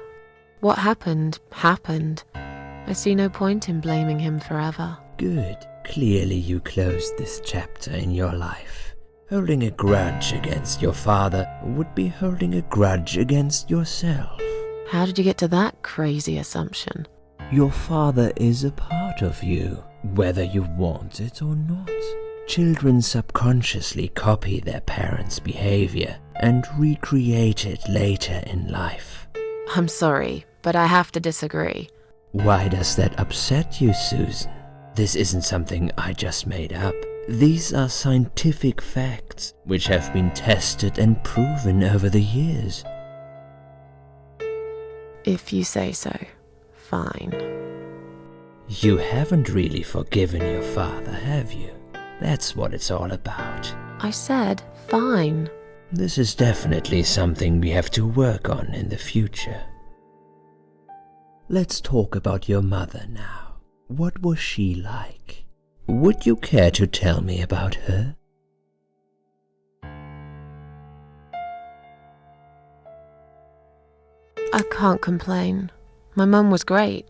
S1: What happened, happened. I see no point in blaming him forever.
S4: Good. Clearly you closed this chapter in your life. Holding a grudge against your father would be holding a grudge against yourself.
S1: How did you get to that crazy assumption?
S4: Your father is a part of you, whether you want it or not. Children subconsciously copy their parents' behavior and recreate it later in life.
S1: I'm sorry, but I have to disagree.
S4: Why does that upset you, Susan? This isn't something I just made up. These are scientific facts which have been tested and proven over the years.
S1: If you say so, fine.
S4: You haven't really forgiven your father, have you? That's what it's all about.
S1: I said fine.
S4: This is definitely something we have to work on in the future. Let's talk about your mother now. What was she like? Would you care to tell me about her?
S1: I can't complain. My mum was great.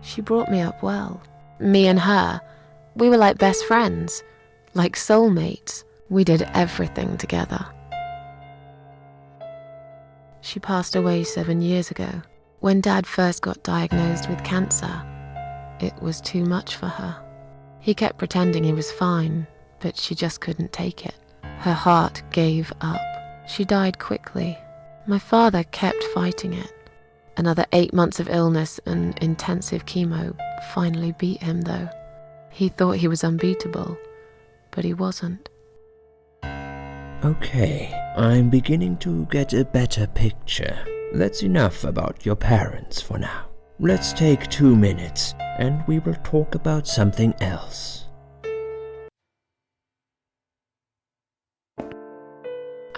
S1: She brought me up well. Me and her, we were like best friends, like soulmates. We did everything together. She passed away 7 years ago. When Dad first got diagnosed with cancer, it was too much for her. He kept pretending he was fine, but she just couldn't take it. Her heart gave up. She died quickly. My father kept fighting it. Another 8 months of illness and intensive chemo finally beat him, though. He thought he was unbeatable, but he wasn't.
S4: Okay, I'm beginning to get a better picture. That's enough about your parents for now. Let's take 2 minutes, and we will talk about something else.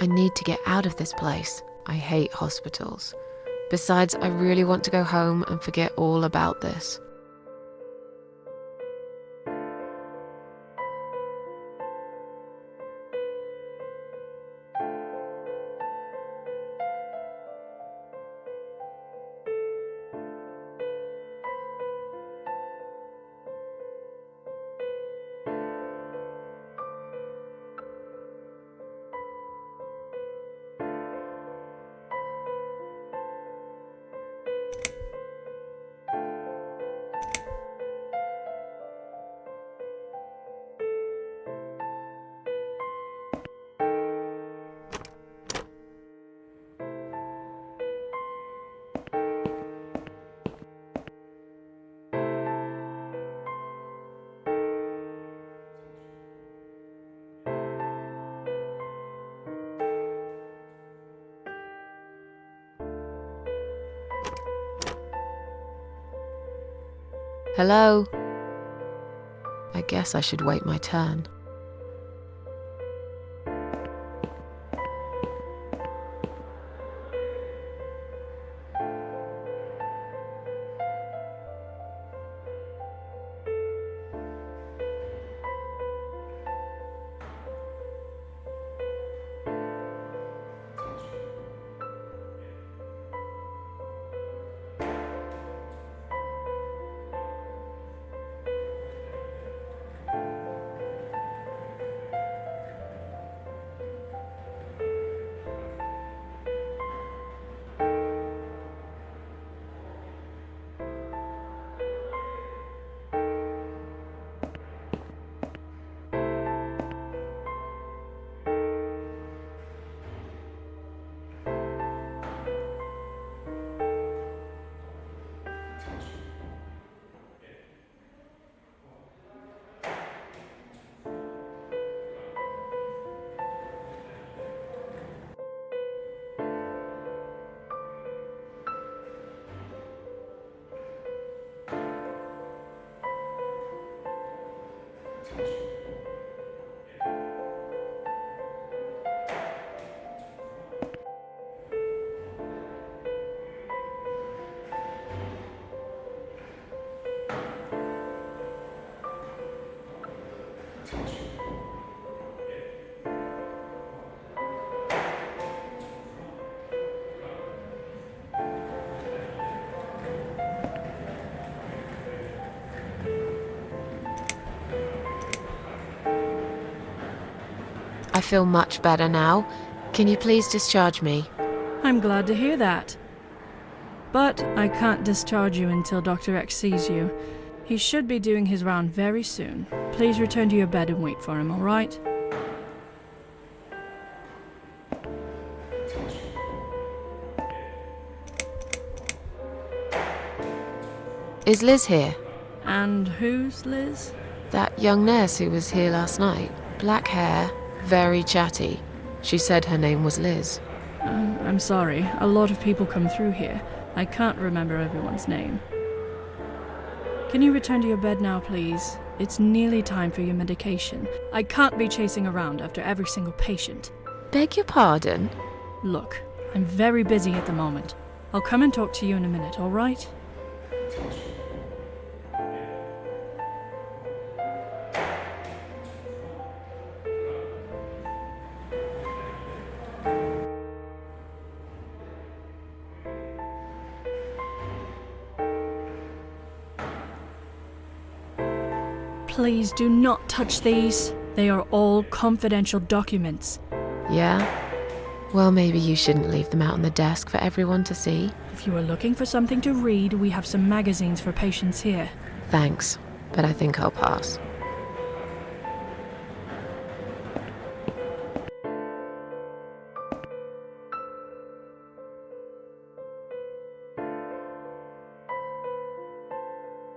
S1: I need to get out of this place. I hate hospitals. Besides, I really want to go home and forget all about this. Hello? I guess I should wait my turn. I feel much better now. Can you please discharge me?
S7: I'm glad to hear that. But I can't discharge you until Dr. X sees you. He should be doing his round very soon. Please return to your bed and wait for him, all right?
S1: Is Liz here?
S7: And who's Liz?
S1: That young nurse who was here last night. Black hair, very chatty. She said her name was Liz.
S7: I'm sorry. A lot of people come through here. I can't remember everyone's name. Can you return to your bed now, please? It's nearly time for your medication. I can't be chasing around after every single patient.
S1: Beg your pardon?
S7: Look, I'm very busy at the moment. I'll come and talk to you in a minute, all right? Please do not touch these. They are all confidential documents.
S1: Yeah? Well, maybe you shouldn't leave them out on the desk for everyone to see.
S7: If you are looking for something to read, we have some magazines for patients here.
S1: Thanks, but I think I'll pass.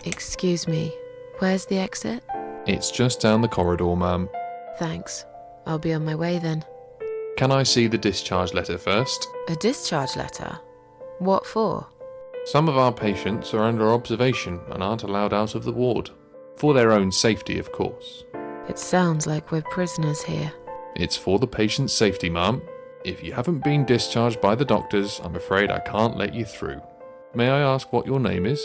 S1: Excuse me, where's the exit?
S8: It's just down the corridor, ma'am.
S1: Thanks. I'll be on my way then.
S8: Can I see the discharge letter first?
S1: A discharge letter? What for?
S8: Some of our patients are under observation and aren't allowed out of the ward. For their own safety, of course.
S1: It sounds like we're prisoners here.
S8: It's for the patient's safety, ma'am. If you haven't been discharged by the doctors, I'm afraid I can't let you through. May I ask what your name is?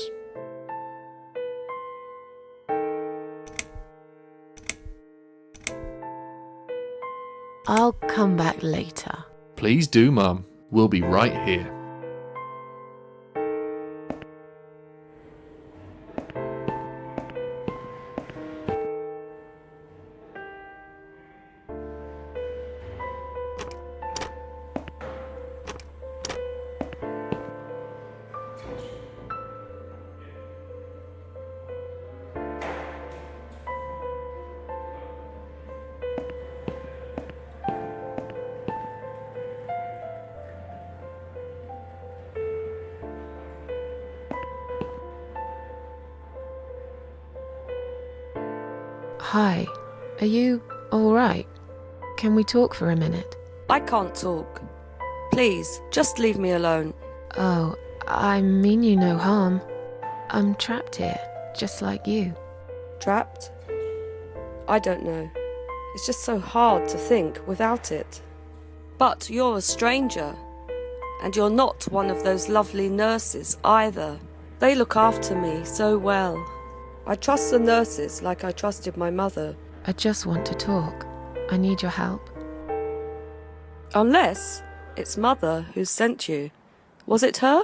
S1: I'll come back later.
S8: Please do, ma'am. We'll be right here.
S1: Hi, are you alright? Can we talk for a minute?
S9: I can't talk. Please, just leave me alone.
S1: Oh, I mean you no harm. I'm trapped here, just like you.
S9: Trapped? I don't know. It's just so hard to think without it. But you're a stranger. And you're not one of those lovely nurses either. They look after me so well. I trust the nurses like I trusted my mother.
S1: I just want to talk. I need your help.
S9: Unless it's Mother who sent you. Was it her?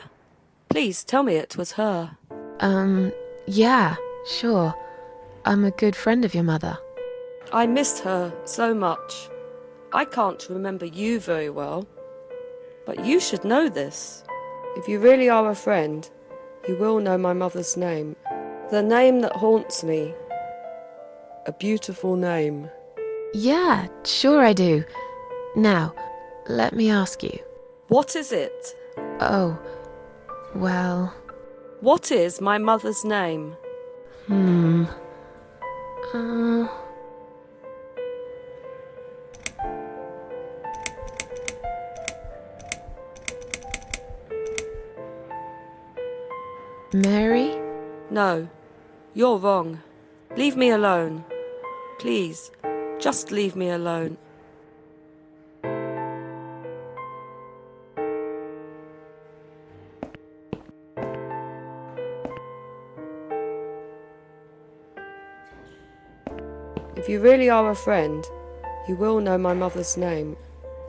S9: Please tell me it was her.
S1: Yeah, sure. I'm a good friend of your mother.
S9: I missed her so much. I can't remember you very well. But you should know this. If you really are a friend, you will know my mother's name. The name that haunts me. A beautiful name.
S1: Yeah, sure I do. Now, let me ask you.
S9: What is it?
S1: Oh, well...
S9: What is my mother's name?
S1: Mary?
S9: No, you're wrong. Leave me alone. Please, just leave me alone. If you really are a friend, you will know my mother's name.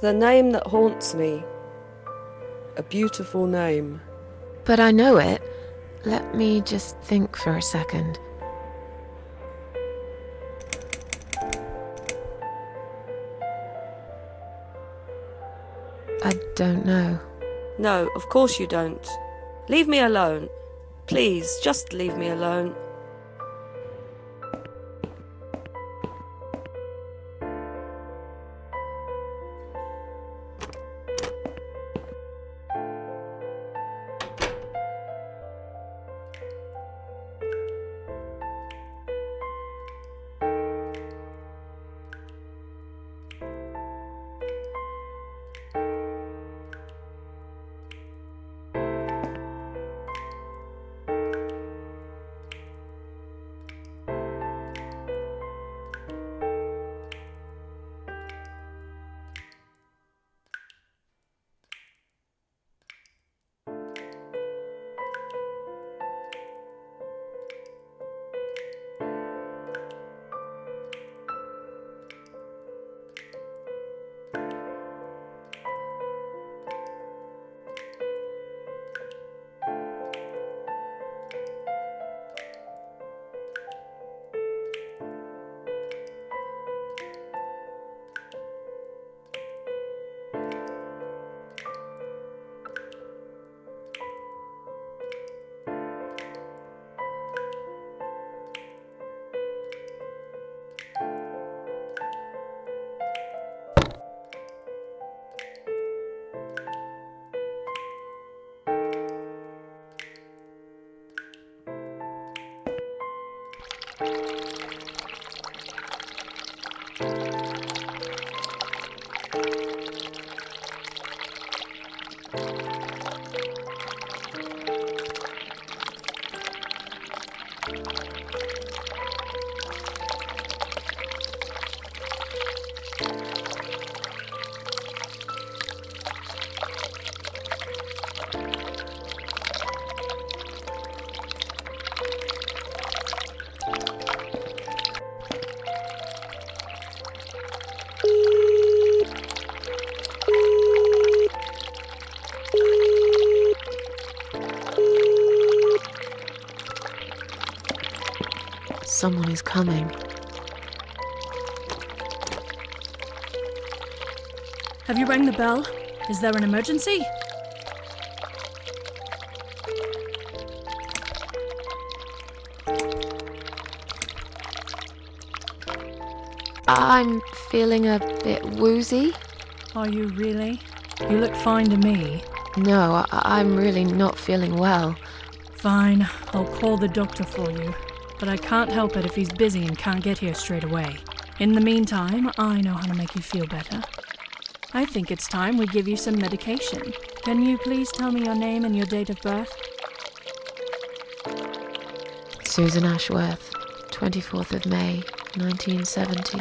S9: The name that haunts me. A beautiful name.
S1: But I know it. Let me just think for a second. I don't know.
S9: No, of course you don't. Leave me alone. Please, just leave me alone.
S1: Someone is coming.
S7: Have you rang the bell? Is there an emergency?
S1: I'm feeling a bit woozy.
S7: Are you really? You look fine to me.
S1: No, I'm really not feeling well.
S7: Fine, I'll call the doctor for you. But I can't help it if he's busy and can't get here straight away. In the meantime, I know how to make you feel better. I think it's time we give you some medication. Can you please tell me your name and your date of birth?
S1: Susan Ashworth, 24th of May, 1970.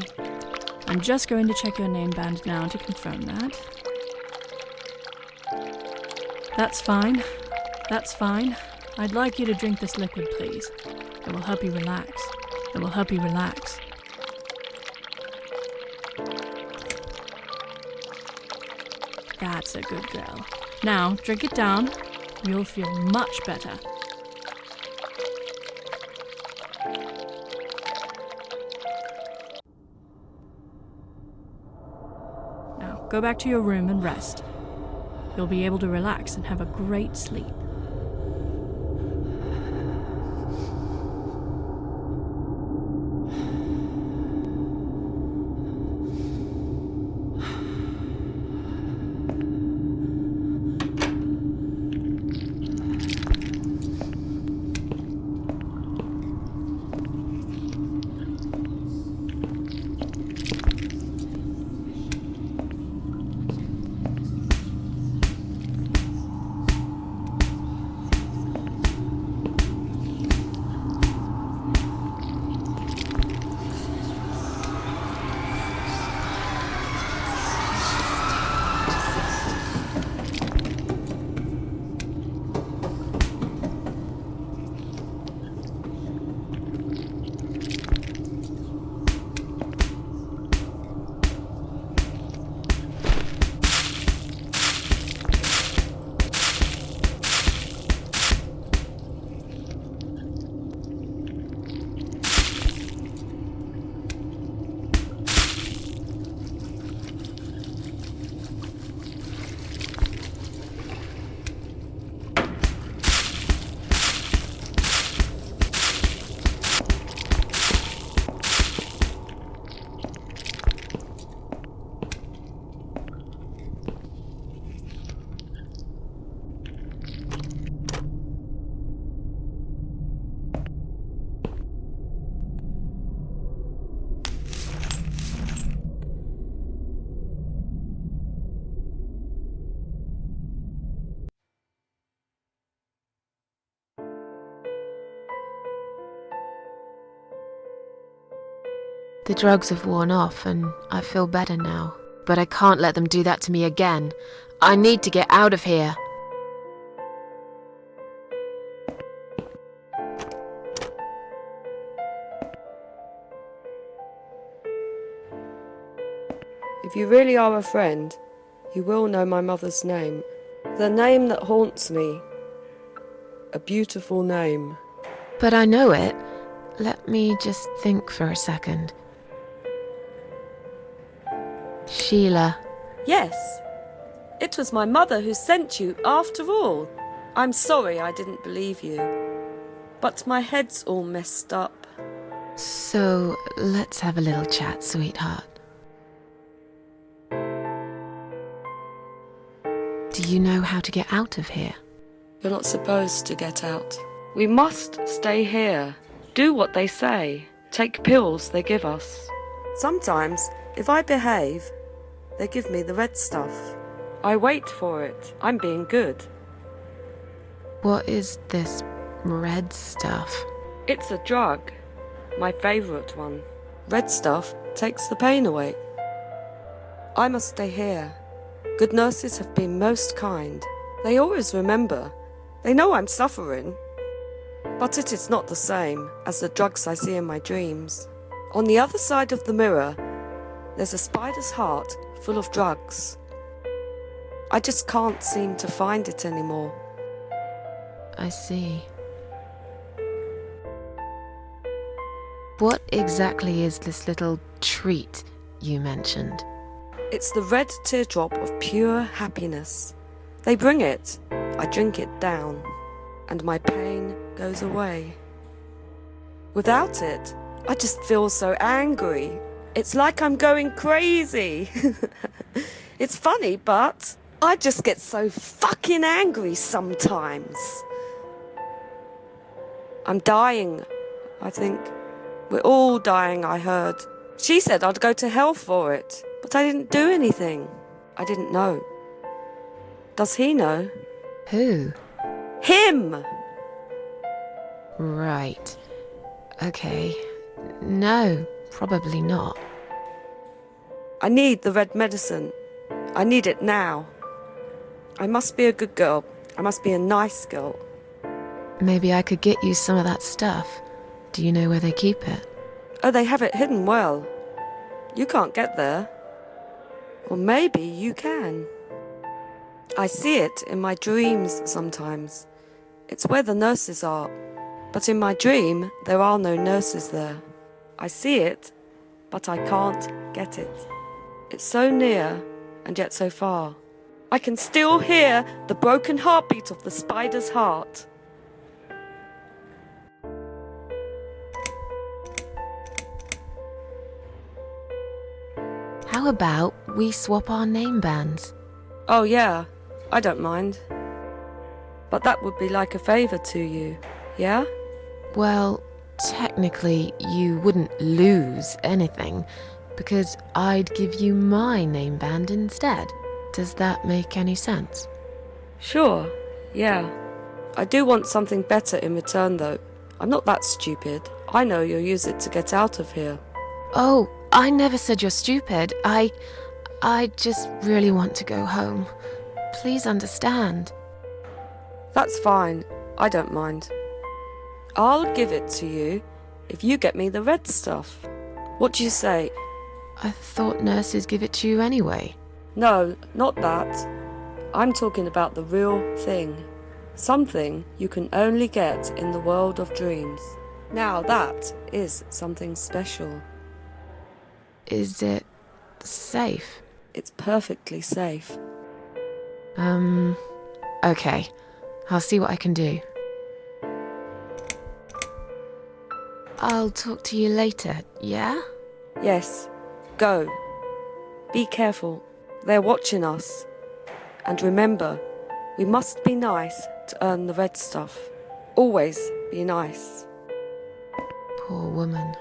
S7: I'm just going to check your name band now to confirm that. That's fine. That's fine. I'd like you to drink this liquid, please. It will help you relax. It will help you relax. That's a good girl. Now, drink it down. You'll feel much better. Now, go back to your room and rest. You'll be able to relax and have a great sleep.
S1: The drugs have worn off and I feel better now. But I can't let them do that to me again. I need to get out of here.
S9: If you really are a friend, you will know my mother's name. The name that haunts me. A beautiful name.
S1: But I know it. Let me just think for a second. Sheila.
S9: Yes, it was my mother who sent you after all. I'm sorry I didn't believe you, but my head's all messed up.
S1: So, let's have a little chat, sweetheart. Do you know how to get out of here?
S9: You're not supposed to get out. We must stay here. Do what they say. take pills they give us. Sometimes, if I behave, they give me the red stuff. I wait for it. I'm being good.
S1: What is this red stuff?
S9: It's a drug. My favourite one. Red stuff takes the pain away. I must stay here. Good nurses have been most kind. They always remember. They know I'm suffering. But it is not the same as the drugs I see in my dreams. On the other side of the mirror, there's a spider's heart full of drugs. I just can't seem to find it anymore.
S1: I see. What exactly is this little treat you mentioned?
S9: It's the red teardrop of pure happiness. They bring it, I drink it down, and my pain goes away. Without it, I just feel so angry. It's like I'm going crazy. It's funny, but I just get so fucking angry sometimes. I'm dying, I think. We're all dying, I heard. She said I'd go to hell for it, but I didn't do anything. I didn't know. Does he know?
S1: Who?
S9: Him!
S1: Right. Okay. No, probably not.
S9: I need the red medicine. I need it now. I must be a good girl. I must be a nice girl.
S1: Maybe I could get you some of that stuff. Do you know where they keep it?
S9: Oh, they have it hidden well. You can't get there. Or maybe you can. I see it in my dreams sometimes. It's where the nurses are. But in my dream, there are no nurses there. I see it, but I can't get it. It's so near, and yet so far. I can still hear the broken heartbeat of the spider's heart.
S1: How about we swap our name bands?
S9: Oh yeah, I don't mind. But that would be like a favour to you, yeah?
S1: Well, technically, you wouldn't lose anything, because I'd give you my name band instead. Does that make any sense?
S9: Sure, yeah. I do want something better in return though. I'm not that stupid. I know you'll use it to get out of here.
S1: Oh, I never said you're stupid. I just really want to go home. Please understand.
S9: That's fine. I don't mind. I'll give it to you if you get me the red stuff. What do you say?
S1: I thought nurses give it to you anyway.
S9: No, not that. I'm talking about the real thing. Something you can only get in the world of dreams. Now that is something special.
S1: Is it safe?
S9: It's perfectly safe.
S1: Okay. I'll see what I can do. I'll talk to you later, yeah?
S9: Yes, go. Be careful. They're watching us. And remember, we must be nice to earn the red stuff. Always be nice.
S1: Poor woman.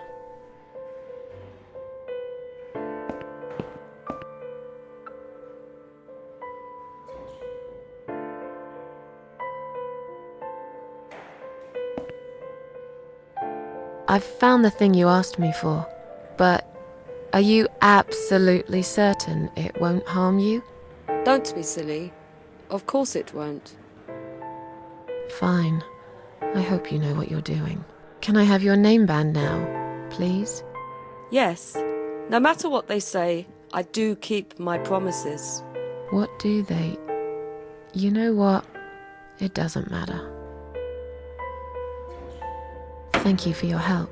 S1: I've found the thing you asked me for, but are you absolutely certain it won't harm you?
S9: Don't be silly. Of course it won't.
S1: Fine. I hope you know what you're doing. Can I have your name band now, please?
S9: Yes, no matter what they say, I do keep my promises.
S1: What do they... You know what? It doesn't matter. Thank you for your help.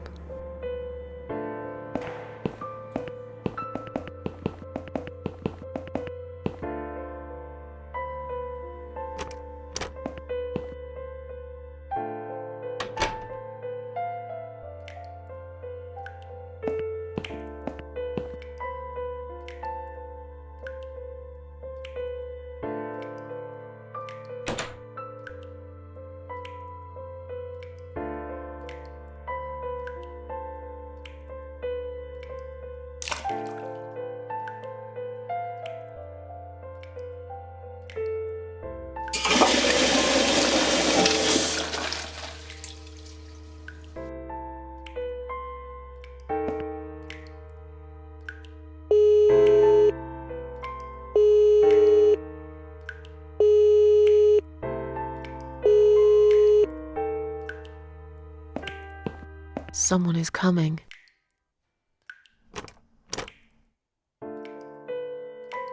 S1: Someone is coming.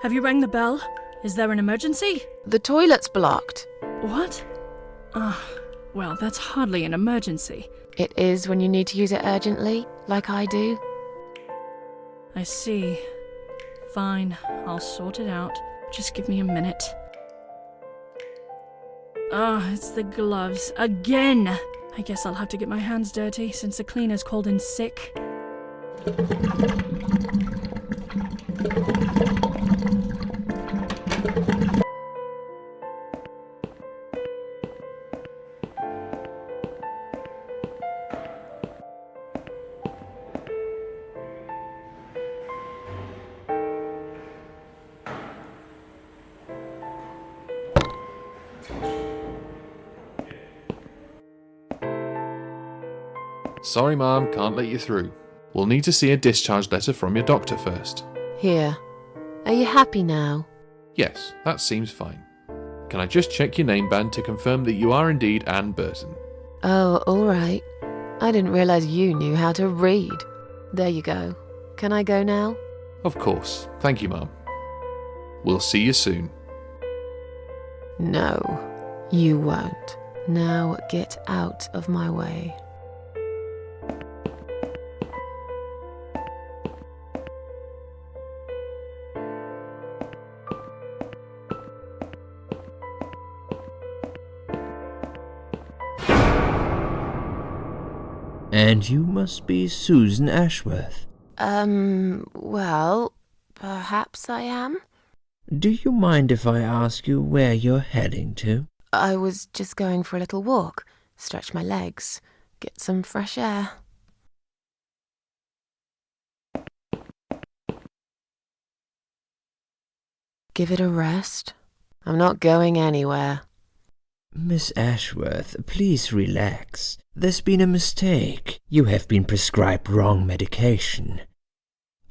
S7: Have you rang the bell? Is there an emergency?
S1: The toilet's blocked.
S7: What? Well, that's hardly an emergency.
S1: It is when you need to use it urgently, like I do.
S7: I see. Fine, I'll sort it out. Just give me a minute. It's the gloves. Again! I guess I'll have to get my hands dirty since the cleaner's called in sick.
S8: Sorry, Mom, can't let you through. We'll need to see a discharge letter from your doctor first.
S1: Here. Are you happy now?
S8: Yes, that seems fine. Can I just check your name band to confirm that you are indeed Anne Burton?
S1: Oh, all right. I didn't realize you knew how to read. There you go. Can I go now?
S8: Of course. Thank you, Mom. We'll see you soon.
S1: No, you won't. Now get out of my way.
S4: And you must be Susan Ashworth.
S1: Well, perhaps I am.
S4: Do you mind if I ask you where you're heading to?
S1: I was just going for a little walk, stretch my legs, get some fresh air. Give it a rest. I'm not going anywhere.
S4: Miss Ashworth, please relax. There's been a mistake. You have been prescribed wrong medication.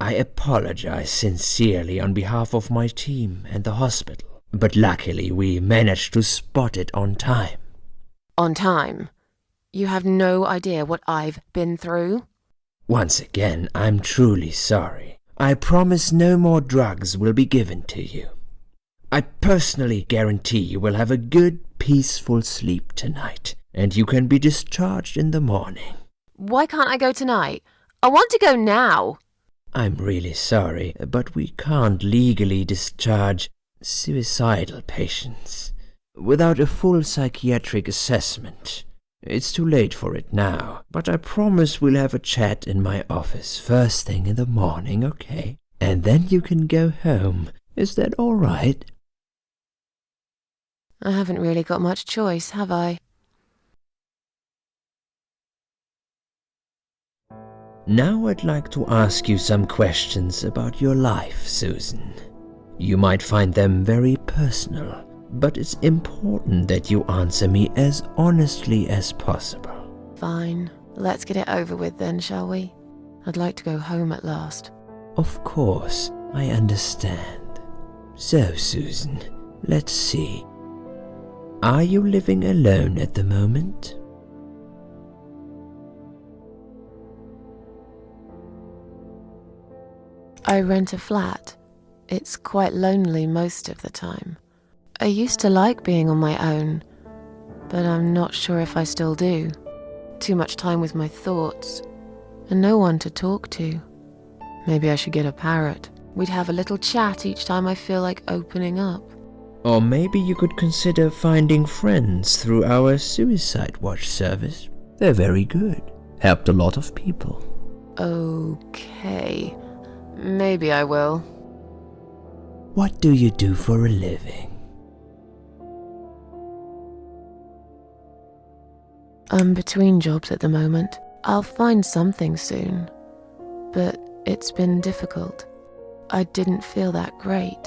S4: I apologize sincerely on behalf of my team and the hospital, but luckily we managed to spot it on time.
S1: On time? You have no idea what I've been through?
S4: Once again, I'm truly sorry. I promise no more drugs will be given to you. I personally guarantee you will have a good, peaceful sleep tonight, and you can be discharged in the morning.
S1: Why can't I go tonight? I want to go now.
S4: I'm really sorry, but we can't legally discharge suicidal patients without a full psychiatric assessment. It's too late for it now, but I promise we'll have a chat in my office first thing in the morning, okay? And then you can go home. Is that all right?
S1: I haven't really got much choice, have I?
S4: Now I'd like to ask you some questions about your life, Susan. You might find them very personal, but it's important that you answer me as honestly as possible.
S1: Fine. Let's get it over with then, shall we? I'd like to go home at last.
S4: Of course, I understand. So, Susan, let's see. Are you living alone at the moment?
S1: I rent a flat. It's quite lonely most of the time. I used to like being on my own, but I'm not sure if I still do. Too much time with my thoughts, and no one to talk to. Maybe I should get a parrot. We'd have a little chat each time I feel like opening up.
S4: Or maybe you could consider finding friends through our Suicide Watch service. They're very good. Helped a lot of people.
S1: Okay. Maybe I will.
S4: What do you do for a living?
S1: I'm between jobs at the moment. I'll find something soon. But it's been difficult. I didn't feel that great.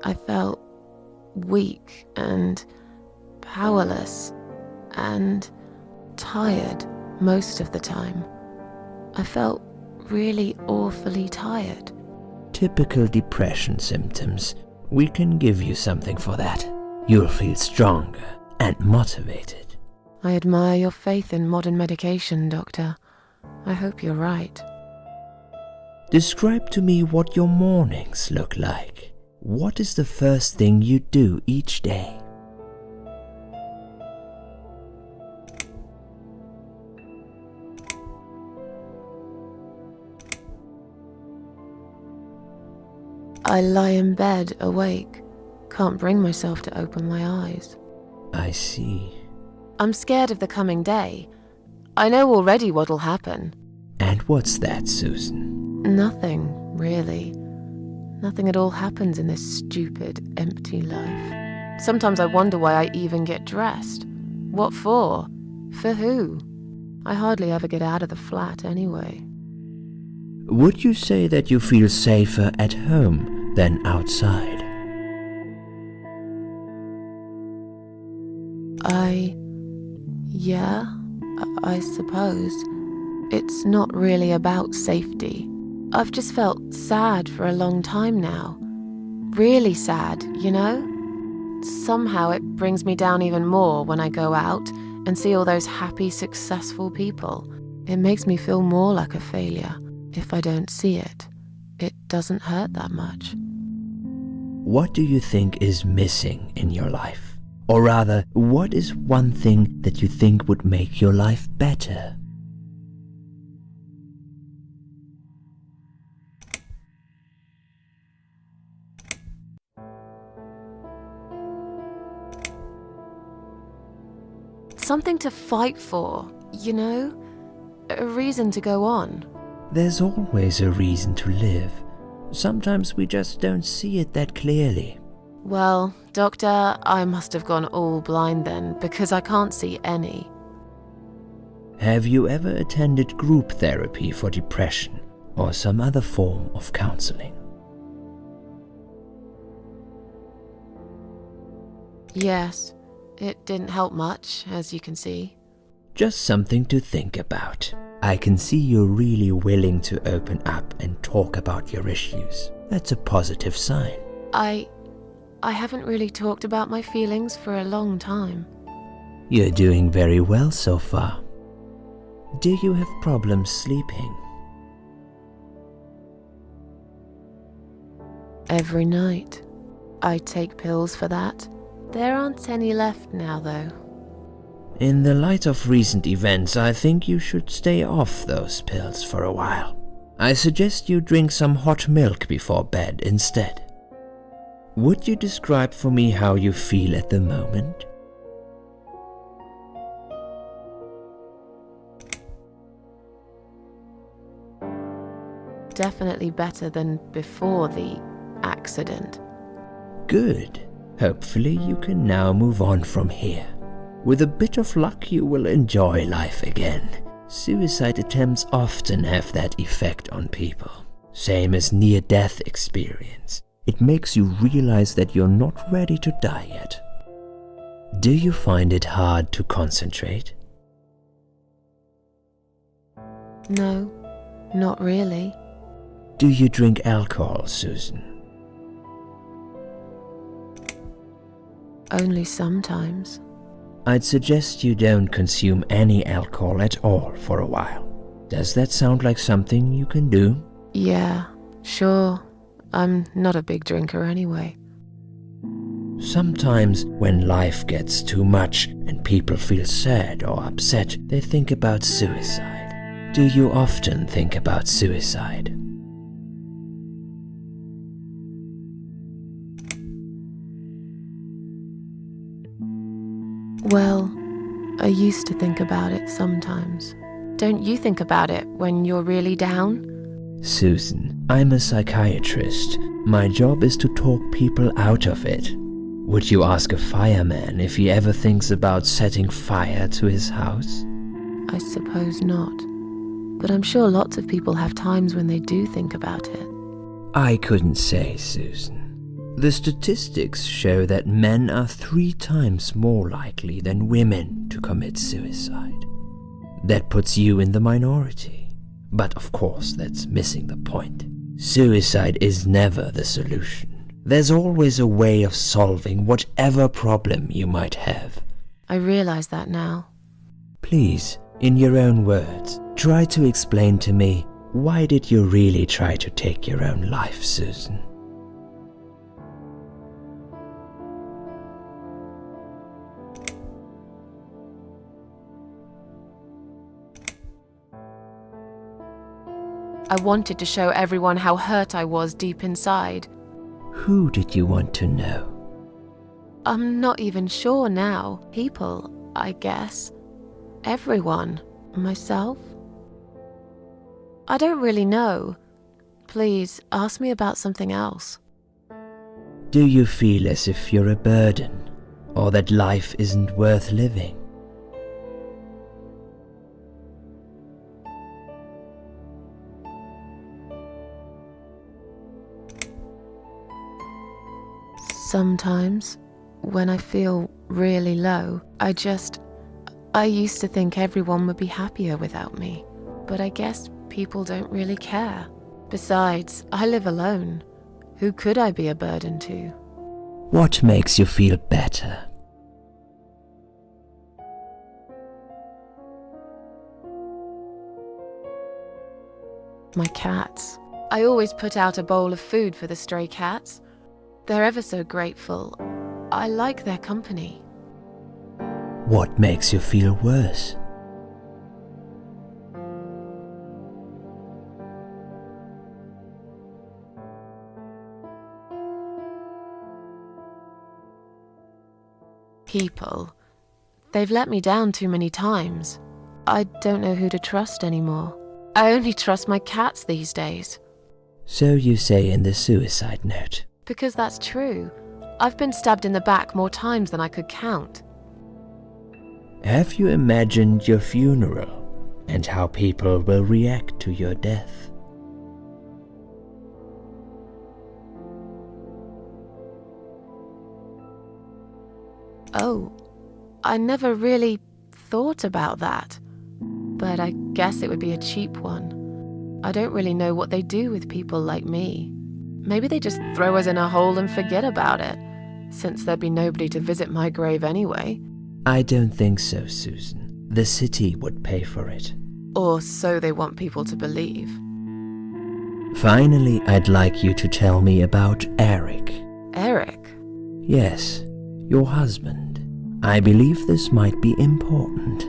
S1: I felt weak and powerless and tired most of the time. I felt really awfully tired.
S4: Typical depression symptoms. We can give you something for that. You'll feel stronger and motivated.
S1: I admire your faith in modern medication, Doctor. I hope you're right.
S4: Describe to me what your mornings look like. What is the first thing you do each day?
S1: I lie in bed, awake. Can't bring myself to open my eyes.
S4: I see.
S1: I'm scared of the coming day. I know already what'll happen.
S4: And what's that, Susan?
S1: Nothing, really. Nothing at all happens in this stupid, empty life. Sometimes I wonder why I even get dressed. What for? For who? I hardly ever get out of the flat anyway.
S4: Would you say that you feel safer at home than outside?
S1: Yeah, I suppose. It's not really about safety. I've just felt sad for a long time now. Really sad, you know? Somehow it brings me down even more when I go out and see all those happy, successful people. It makes me feel more like a failure. If I don't see it, it doesn't hurt that much.
S4: What do you think is missing in your life? Or rather, what is one thing that you think would make your life better?
S1: Something to fight for, you know? A reason to go on.
S4: There's always a reason to live. Sometimes we just don't see it that clearly.
S1: Well, Doctor, I must have gone all blind then, because I can't see any.
S4: Have you ever attended group therapy for depression or some other form of counseling?
S1: Yes, it didn't help much, as you can see.
S4: Just something to think about. I can see you're really willing to open up and talk about your issues. That's a positive sign.
S1: I haven't really talked about my feelings for a long time.
S4: You're doing very well so far. Do you have problems sleeping?
S1: Every night. I take pills for that. There aren't any left now, though.
S4: In the light of recent events, I think you should stay off those pills for a while. I suggest you drink some hot milk before bed instead. Would you describe for me how you feel at the moment?
S1: Definitely better than before the accident.
S4: Good. Hopefully you can now move on from here. With a bit of luck you will enjoy life again. Suicide attempts often have that effect on people. Same as near-death experience. It makes you realize that you're not ready to die yet. Do you find it hard to concentrate?
S1: No, not really.
S4: Do you drink alcohol, Susan?
S1: Only sometimes.
S4: I'd suggest you don't consume any alcohol at all for a while. Does that sound like something you can do?
S1: Yeah, sure. I'm not a big drinker anyway.
S4: Sometimes when life gets too much and people feel sad or upset, they think about suicide. Do you often think about suicide?
S1: Well, I used to think about it sometimes. Don't you think about it when you're really down?
S4: Susan, I'm a psychiatrist. My job is to talk people out of it. Would you ask a fireman if he ever thinks about setting fire to his house?
S1: I suppose not. But I'm sure lots of people have times when they do think about it.
S4: I couldn't say, Susan. The statistics show that men are 3 times more likely than women to commit suicide. That puts you in the minority. But of course, that's missing the point. Suicide is never the solution. There's always a way of solving whatever problem you might have.
S1: I realize that now.
S4: Please, In your own words, try to explain to me, why did you really try to take your own life, Susan?
S1: I wanted to show everyone how hurt I was deep inside.
S4: Who did you want to know?
S1: I'm not even sure now. People, I guess. Everyone. Myself. I don't really know. Please, ask me about something else.
S4: Do you feel as if you're a burden, or that life isn't worth living?
S1: Sometimes, when I feel really low, I used to think everyone would be happier without me. But I guess people don't really care. Besides, I live alone. Who could I be a burden to?
S4: What makes you feel better?
S1: My cats. I always put out a bowl of food for the stray cats. They're ever so grateful. I like their company.
S4: What makes you feel worse?
S1: People. They've let me down too many times. I don't know who to trust anymore. I only trust my cats these days.
S4: So you say in the suicide note.
S1: Because that's true. I've been stabbed in the back more times than I could count.
S4: Have you imagined your funeral and how people will react to your death?
S1: Oh, I never really thought about that. But I guess it would be a cheap one. I don't really know what they do with people like me. Maybe they just throw us in a hole and forget about it, since there'd be nobody to visit my grave anyway.
S4: I don't think so, Susan. The city would pay for it.
S1: Or so they want people to believe.
S4: Finally, I'd like you to tell me about Eric.
S1: Eric?
S4: Yes, your husband. I believe this might be important.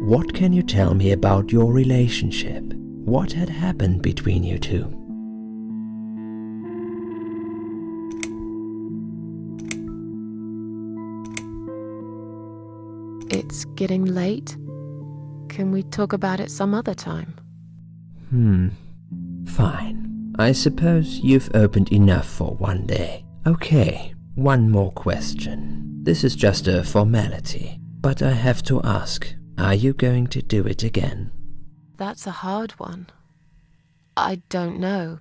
S4: What can you tell me about your relationship? What had happened between you two?
S1: It's getting late. Can we talk about it some other time?
S4: Fine. I suppose you've opened enough for one day. Okay, one more question. This is just a formality, but I have to ask, are you going to do it again?
S1: That's a hard one. I don't know.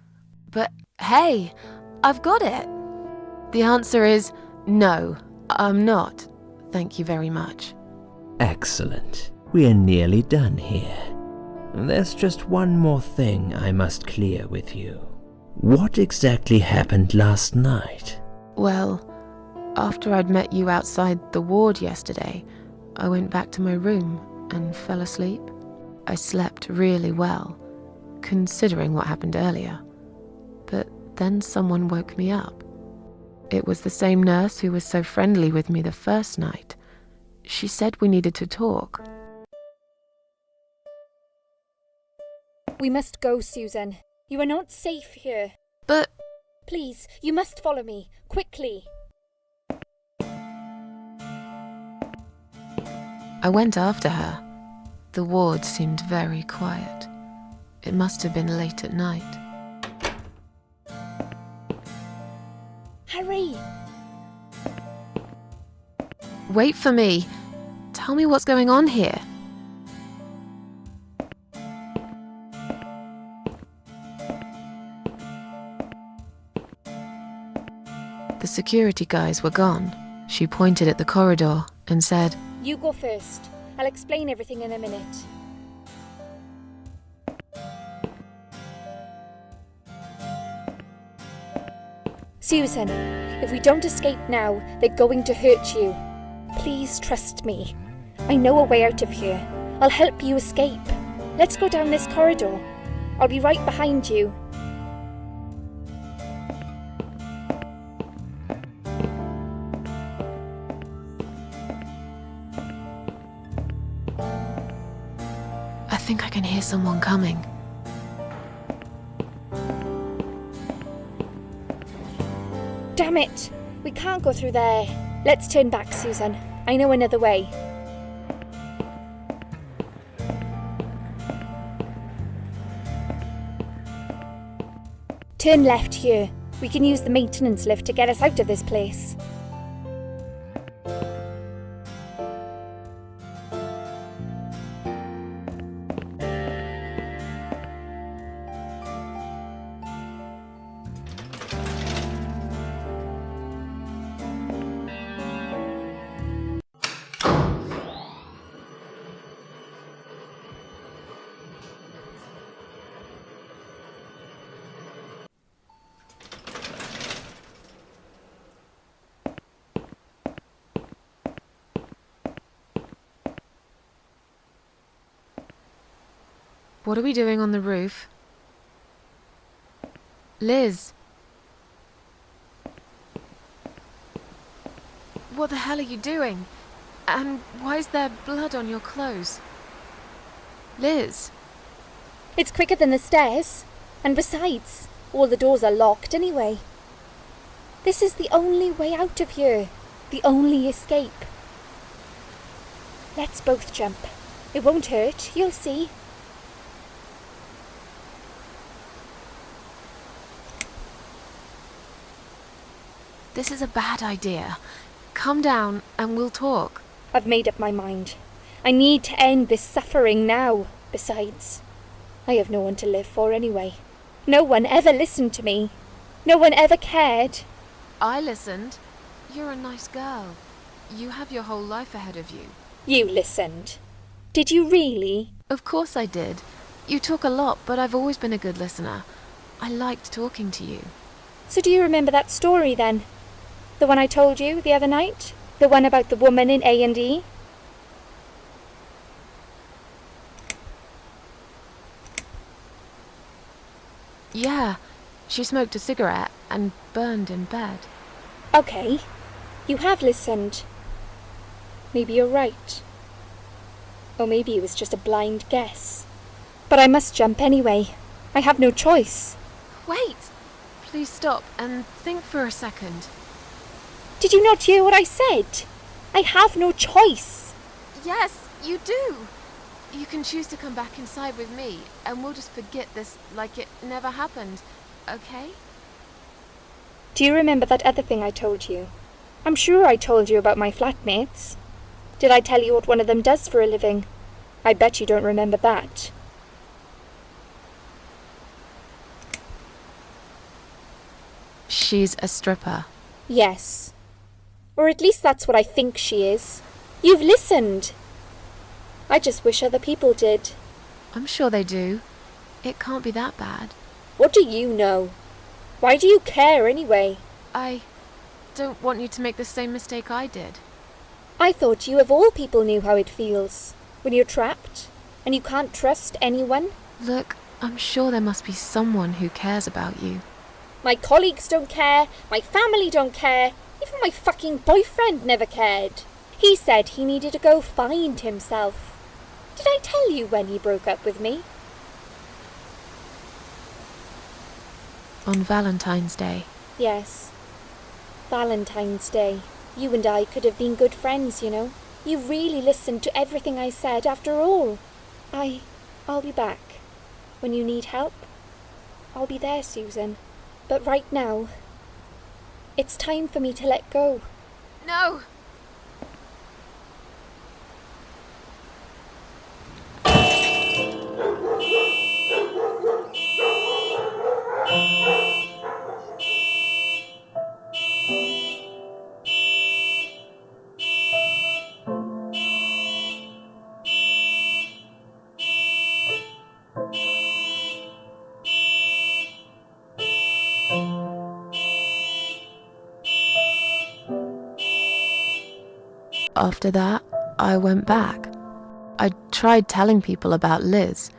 S1: But hey, I've got it. The answer is no, I'm not. Thank you very much.
S4: Excellent. We're nearly done here. There's just one more thing I must clear with you. What exactly happened last night?
S1: Well, after I'd met you outside the ward yesterday, I went back to my room and fell asleep. I slept really well, considering what happened earlier. But then someone woke me up. It was the same nurse who was so friendly with me the first night. She said we needed to talk.
S5: We must go, Susan. You are not safe here.
S1: But...
S5: Please, you must follow me, quickly.
S1: I went after her. The ward seemed very quiet. It must have been late at night.
S5: Hurry!
S1: Wait for me. Tell me what's going on here. The security guys were gone. She pointed at the corridor and said,
S5: You go first. I'll explain everything in a minute. Susan, if we don't escape now, they're going to hurt you. Please trust me. I know a way out of here. I'll help you escape. Let's go down this corridor. I'll be right behind you.
S1: I think I can hear someone coming.
S5: Damn it! We can't go through there. Let's turn back, Susan. I know another way. Turn left here. We can use the maintenance lift to get us out of this place.
S1: What are we doing on the roof? Liz! What the hell are you doing? And why is there blood on your clothes? Liz!
S5: It's quicker than the stairs. And besides, all the doors are locked anyway. This is the only way out of here. The only escape. Let's both jump. It won't hurt, you'll see.
S1: This is a bad idea. Come down and we'll talk.
S5: I've made up my mind. I need to end this suffering now. Besides, I have no one to live for anyway. No one ever listened to me. No one ever cared.
S1: I listened. You're a nice girl. You have your whole life ahead of you.
S5: You listened. Did you really?
S1: Of course I did. You talk a lot, but I've always been a good listener. I liked talking to you.
S5: So do you remember that story then? The one I told you the other night? The one about the woman in A&E?
S1: Yeah, she smoked a cigarette and burned in bed.
S5: Okay, you have listened. Maybe you're right. Or maybe it was just a blind guess. But I must jump anyway. I have no choice.
S1: Wait! Please stop and think for a second.
S5: Did you not hear what I said? I have no choice.
S1: Yes, you do. You can choose to come back inside with me, and we'll just forget this like it never happened, okay?
S5: Do you remember that other thing I told you? I'm sure I told you about my flatmates. Did I tell you what one of them does for a living? I bet you don't remember that.
S1: She's a stripper.
S5: Yes. Or at least that's what I think she is. You've listened. I just wish other people did.
S1: I'm sure they do. It can't be that bad.
S5: What do you know? Why do you care anyway?
S1: I don't want you to make the same mistake I did.
S5: I thought you of all people knew how it feels. When you're trapped, and you can't trust anyone.
S1: Look, I'm sure there must be someone who cares about you.
S5: My colleagues don't care, my family don't care, even my fucking boyfriend never cared. He said he needed to go find himself. Did I tell you when he broke up with me?
S1: On Valentine's Day.
S5: Yes. Valentine's Day. You and I could have been good friends, you know. You really listened to everything I said after all. I'll be back. When you need help, I'll be there, Susan. But right now, it's time for me to let go.
S1: No! After that, I went back. I tried telling people about Liz,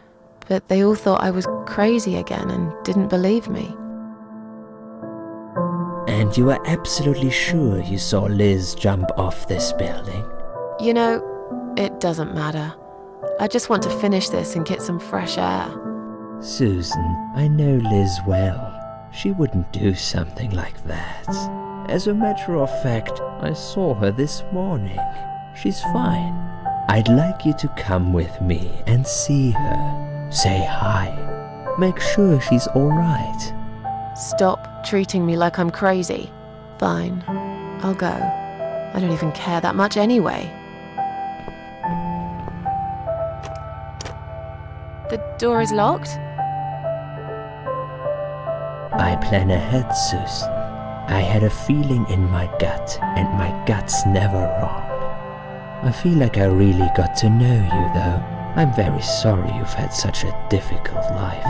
S1: but they all thought I was crazy again and didn't believe me.
S4: And you are absolutely sure you saw Liz jump off this building?
S1: You know, it doesn't matter. I just want to finish this and get some fresh air.
S4: Susan, I know Liz well. She wouldn't do something like that. As a matter of fact, I saw her this morning. She's fine. I'd like you to come with me and see her. Say hi. Make sure she's alright.
S1: Stop treating me like I'm crazy. Fine, I'll go. I don't even care that much anyway. The door is locked?
S4: I plan ahead, Susan. I had a feeling in my gut, and my gut's never wrong. I feel like I really got to know you, though. I'm very sorry you've had such a difficult life.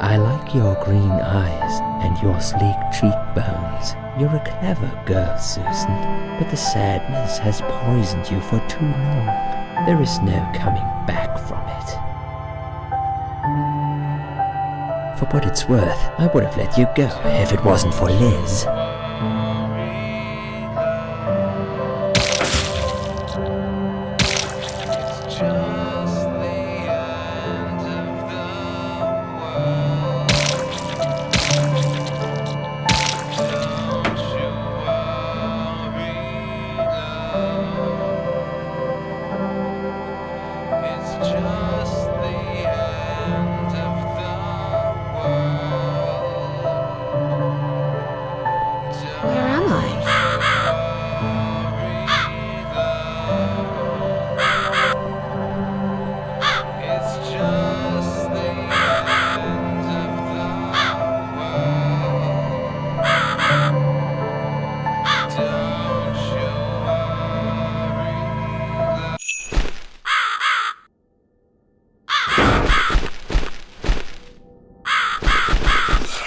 S4: I like your green eyes and your sleek cheekbones. You're a clever girl, Susan, but the sadness has poisoned you for too long. There is no coming back from it. For what it's worth, I would have let you go if it wasn't for Liz.
S1: Where am I?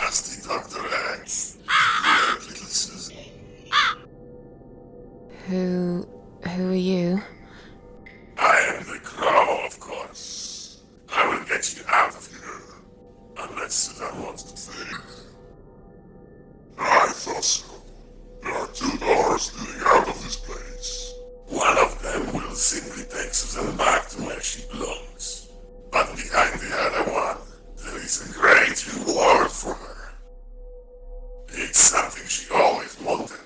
S3: Nasty Dr. X. Love little Susan.
S1: Who are you?
S3: I am the Crow, of course. I will get you out of here. Unless Susan wants to stay. I thought so. There are two doors leading out of this place. One of them will simply take Susan back to where she belongs. But behind the other one, there is a great reward for her. It's something she always wanted.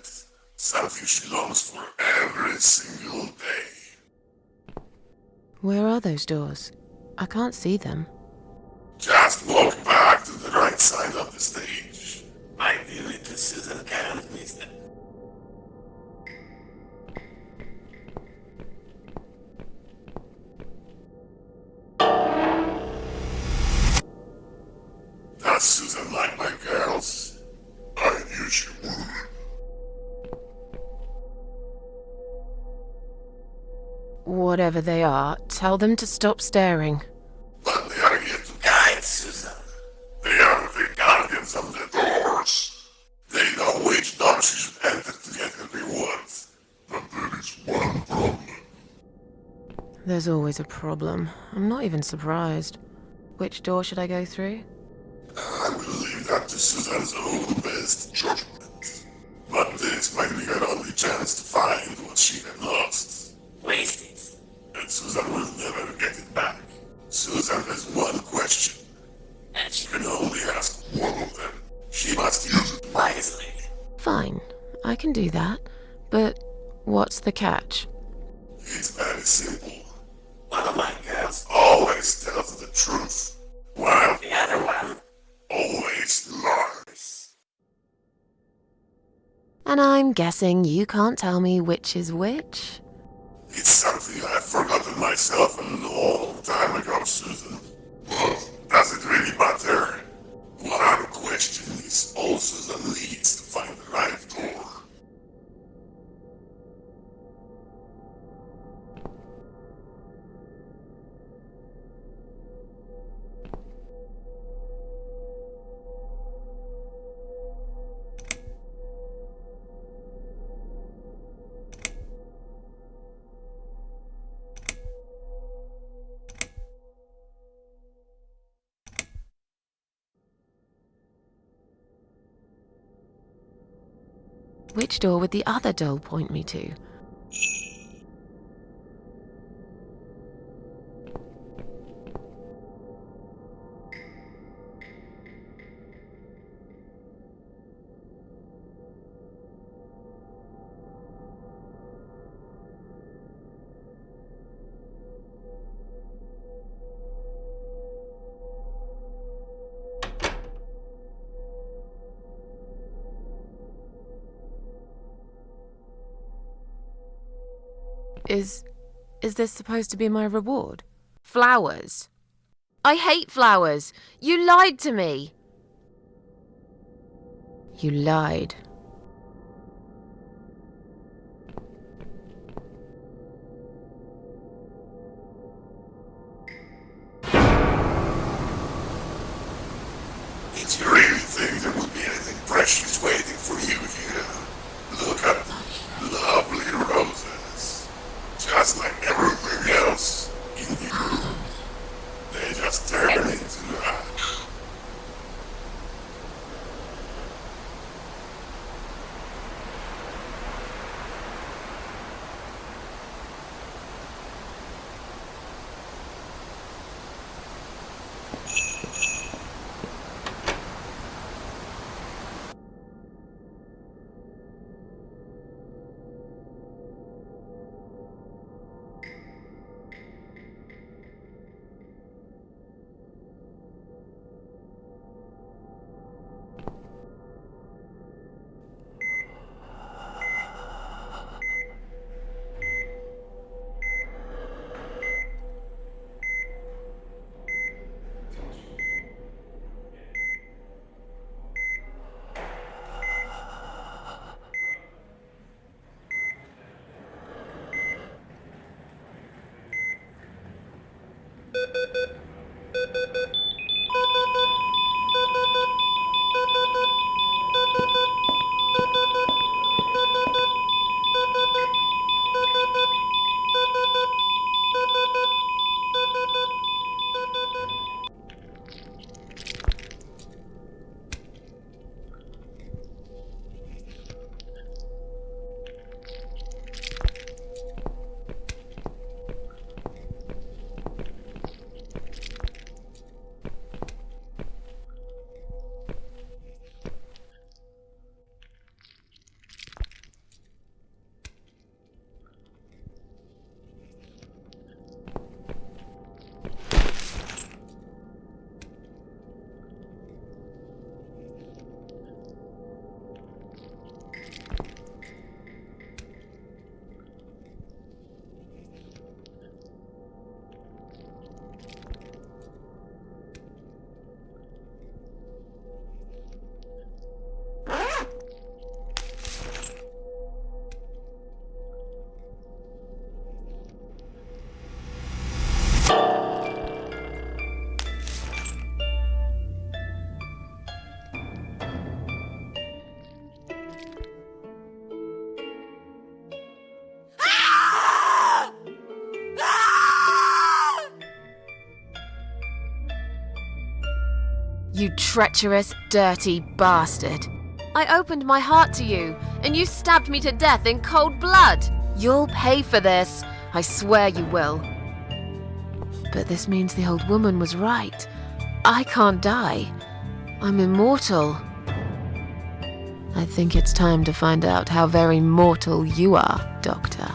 S3: Something she longs for every single day.
S1: Where are those doors? I can't see them.
S3: Just walk back to the right side of the stage. My dear little Susan can't miss them. Does Susan like my girls? I knew she would.
S1: Whatever they are, tell them to stop staring.
S3: But they are here to guide Susan. They are the guardians of the doors. They know which door she should enter to get her rewards. But there is one problem.
S1: There's always a problem. I'm not even surprised. Which door should I go through?
S3: I will leave that to Susan's own best judgment. But this might be her only chance to find what she had lost. Waste it. And Susan will never get it back. Susan has one question. And she can only ask one of them. She must use it wisely.
S1: Fine, I can do that. But what's the catch?
S3: It's very simple. One of my girls always tells the truth, while the other one always lies.
S1: And I'm guessing you can't tell me which is which?
S3: It's something I've forgotten myself a long time ago, Susan. But does it really matter? One question is all Susan needs to find the right door.
S1: Which door would the other doll point me to? Is this supposed to be my reward? Flowers? I hate flowers! You lied to me! You lied.
S3: Did you really think there would be anything precious waiting for you here? Look at the lovely roses. Just like everything else in the room. They just turn into ash.
S1: You treacherous, dirty bastard. I opened my heart to you, and you stabbed me to death in cold blood. You'll pay for this. I swear you will. But this means the old woman was right. I can't die. I'm immortal. I think it's time to find out how very mortal you are, Doctor.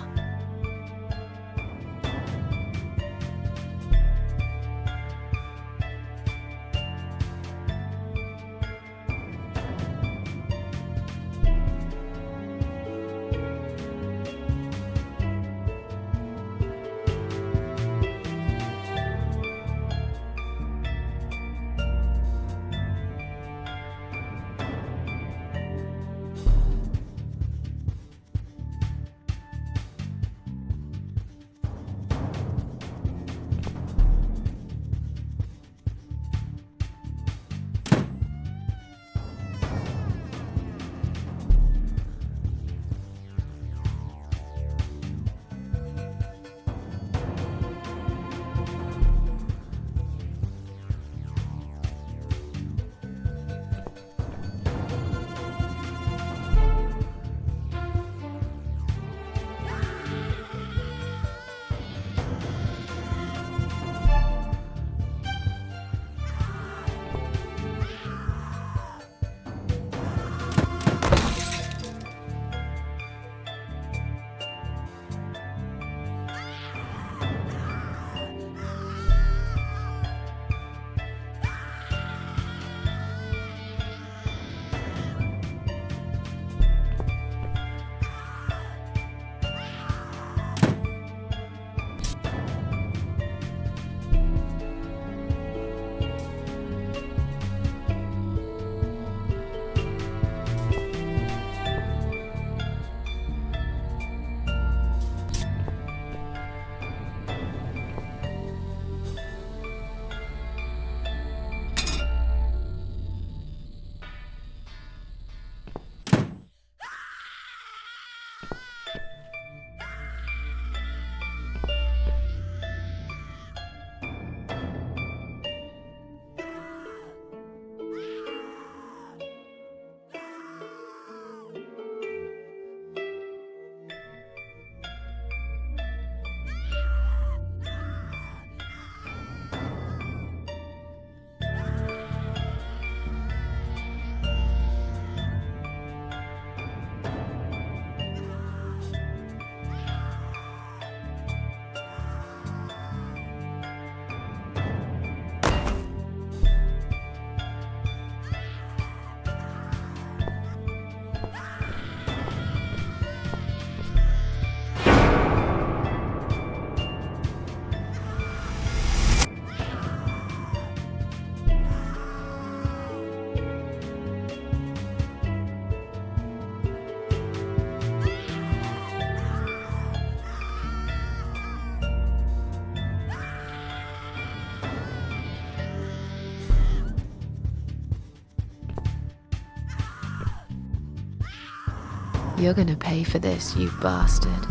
S1: You're gonna pay for this, you bastard.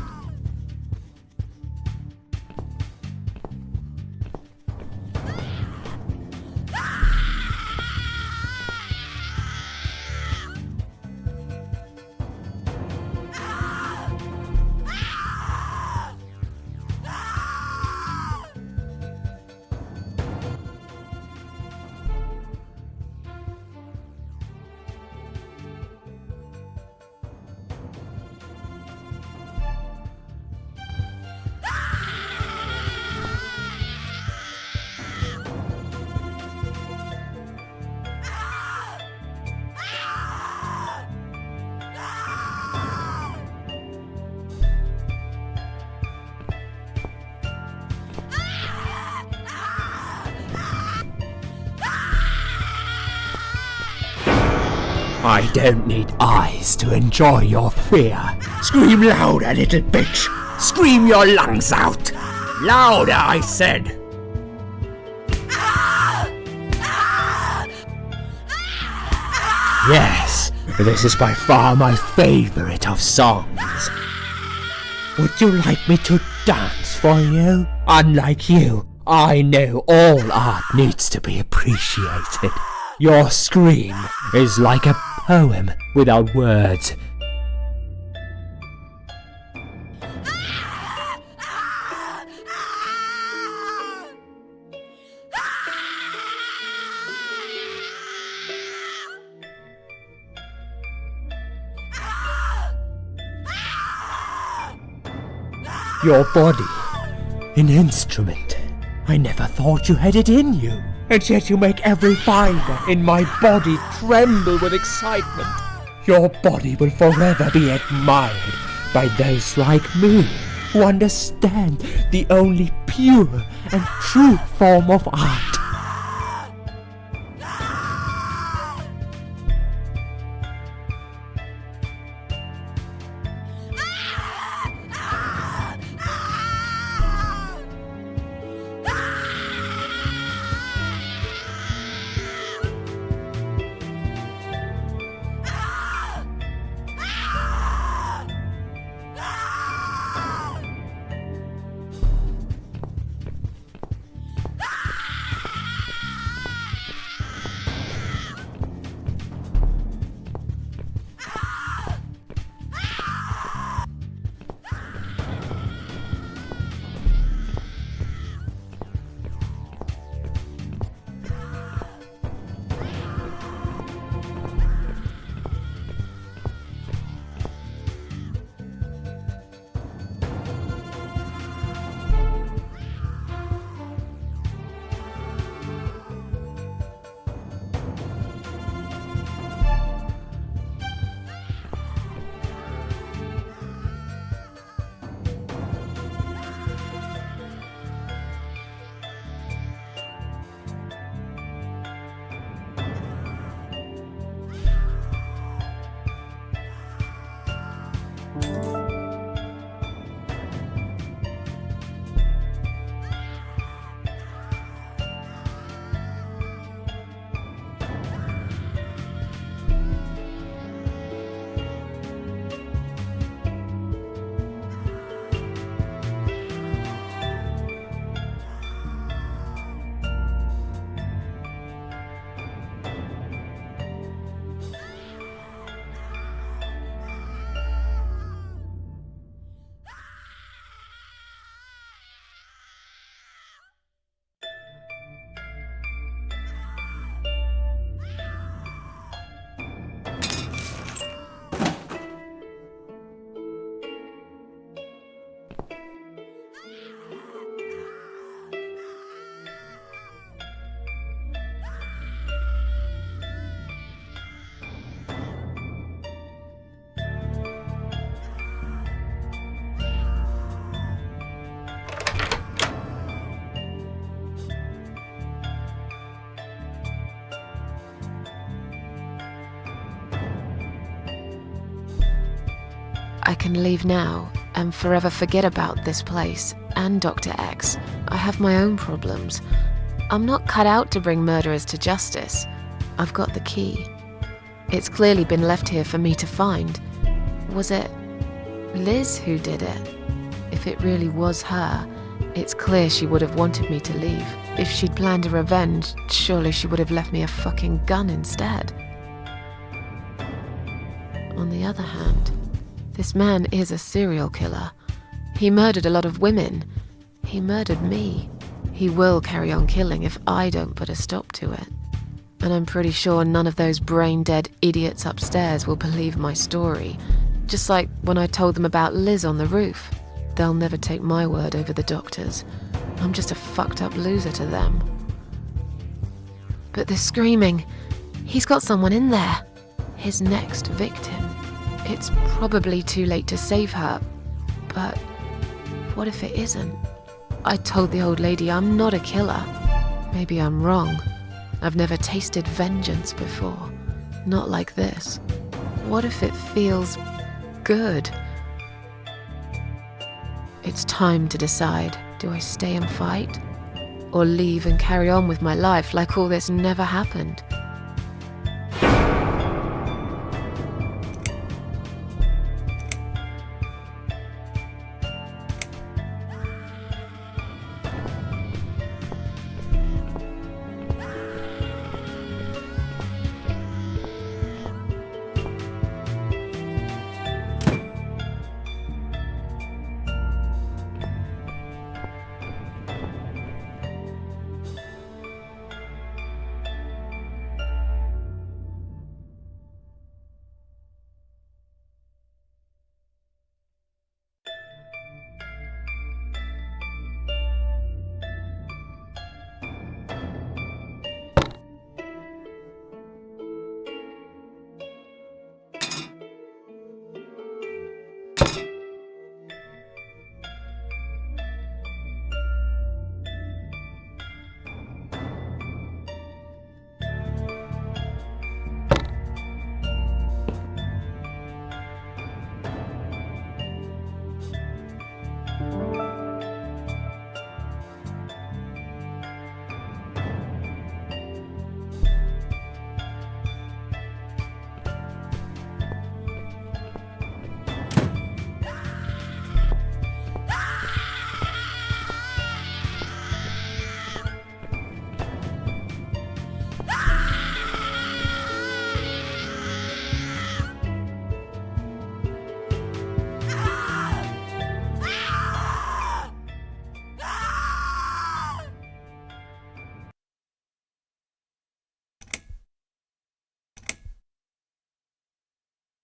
S4: I don't need eyes to enjoy your fear. Scream louder, little bitch! Scream your lungs out! Louder, I said! Yes, this is by far my favorite of songs. Would you like me to dance for you? Unlike you, I know all art needs to be appreciated. Your scream is like a poem without words. Your body, an instrument. I never thought you had it in you. And yet you make every fibre in my body tremble with excitement. Your body will forever be admired by those like me who understand the only pure and true form of art.
S1: I can leave now and forever forget about this place and Dr. X. I have my own problems. I'm not cut out to bring murderers to justice. I've got the key. It's clearly been left here for me to find. Was it Liz who did it? If it really was her, it's clear she would have wanted me to leave. If she'd planned a revenge, surely she would have left me a fucking gun instead. On the other hand, this man is a serial killer. He murdered a lot of women. He murdered me. He will carry on killing if I don't put a stop to it. And I'm pretty sure none of those brain-dead idiots upstairs will believe my story. Just like when I told them about Liz on the roof. They'll never take my word over the doctor's. I'm just a fucked up loser to them. But the screaming, he's got someone in there. His next victim. It's probably too late to save her, but what if it isn't? I told the old lady I'm not a killer. Maybe I'm wrong. I've never tasted vengeance before. Not like this. What if it feels good? It's time to decide. Do I stay and fight? Or leave and carry on with my life like all this never happened?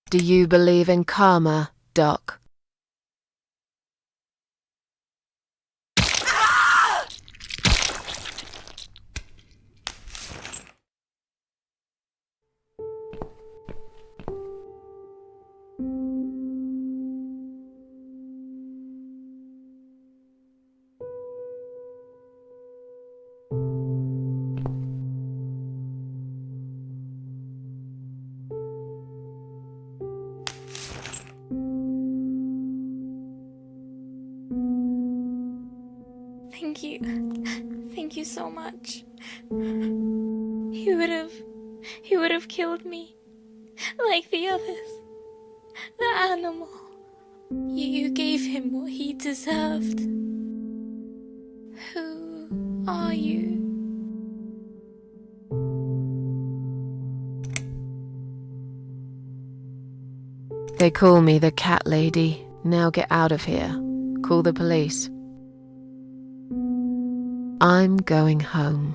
S1: Do you believe in karma, Doc?
S10: Thank you. Thank you so much. He would have killed me. Like the others. The animal. You gave him what he deserved. Who are you?
S1: They call me the cat lady. Now get out of here. Call the police. I'm going home.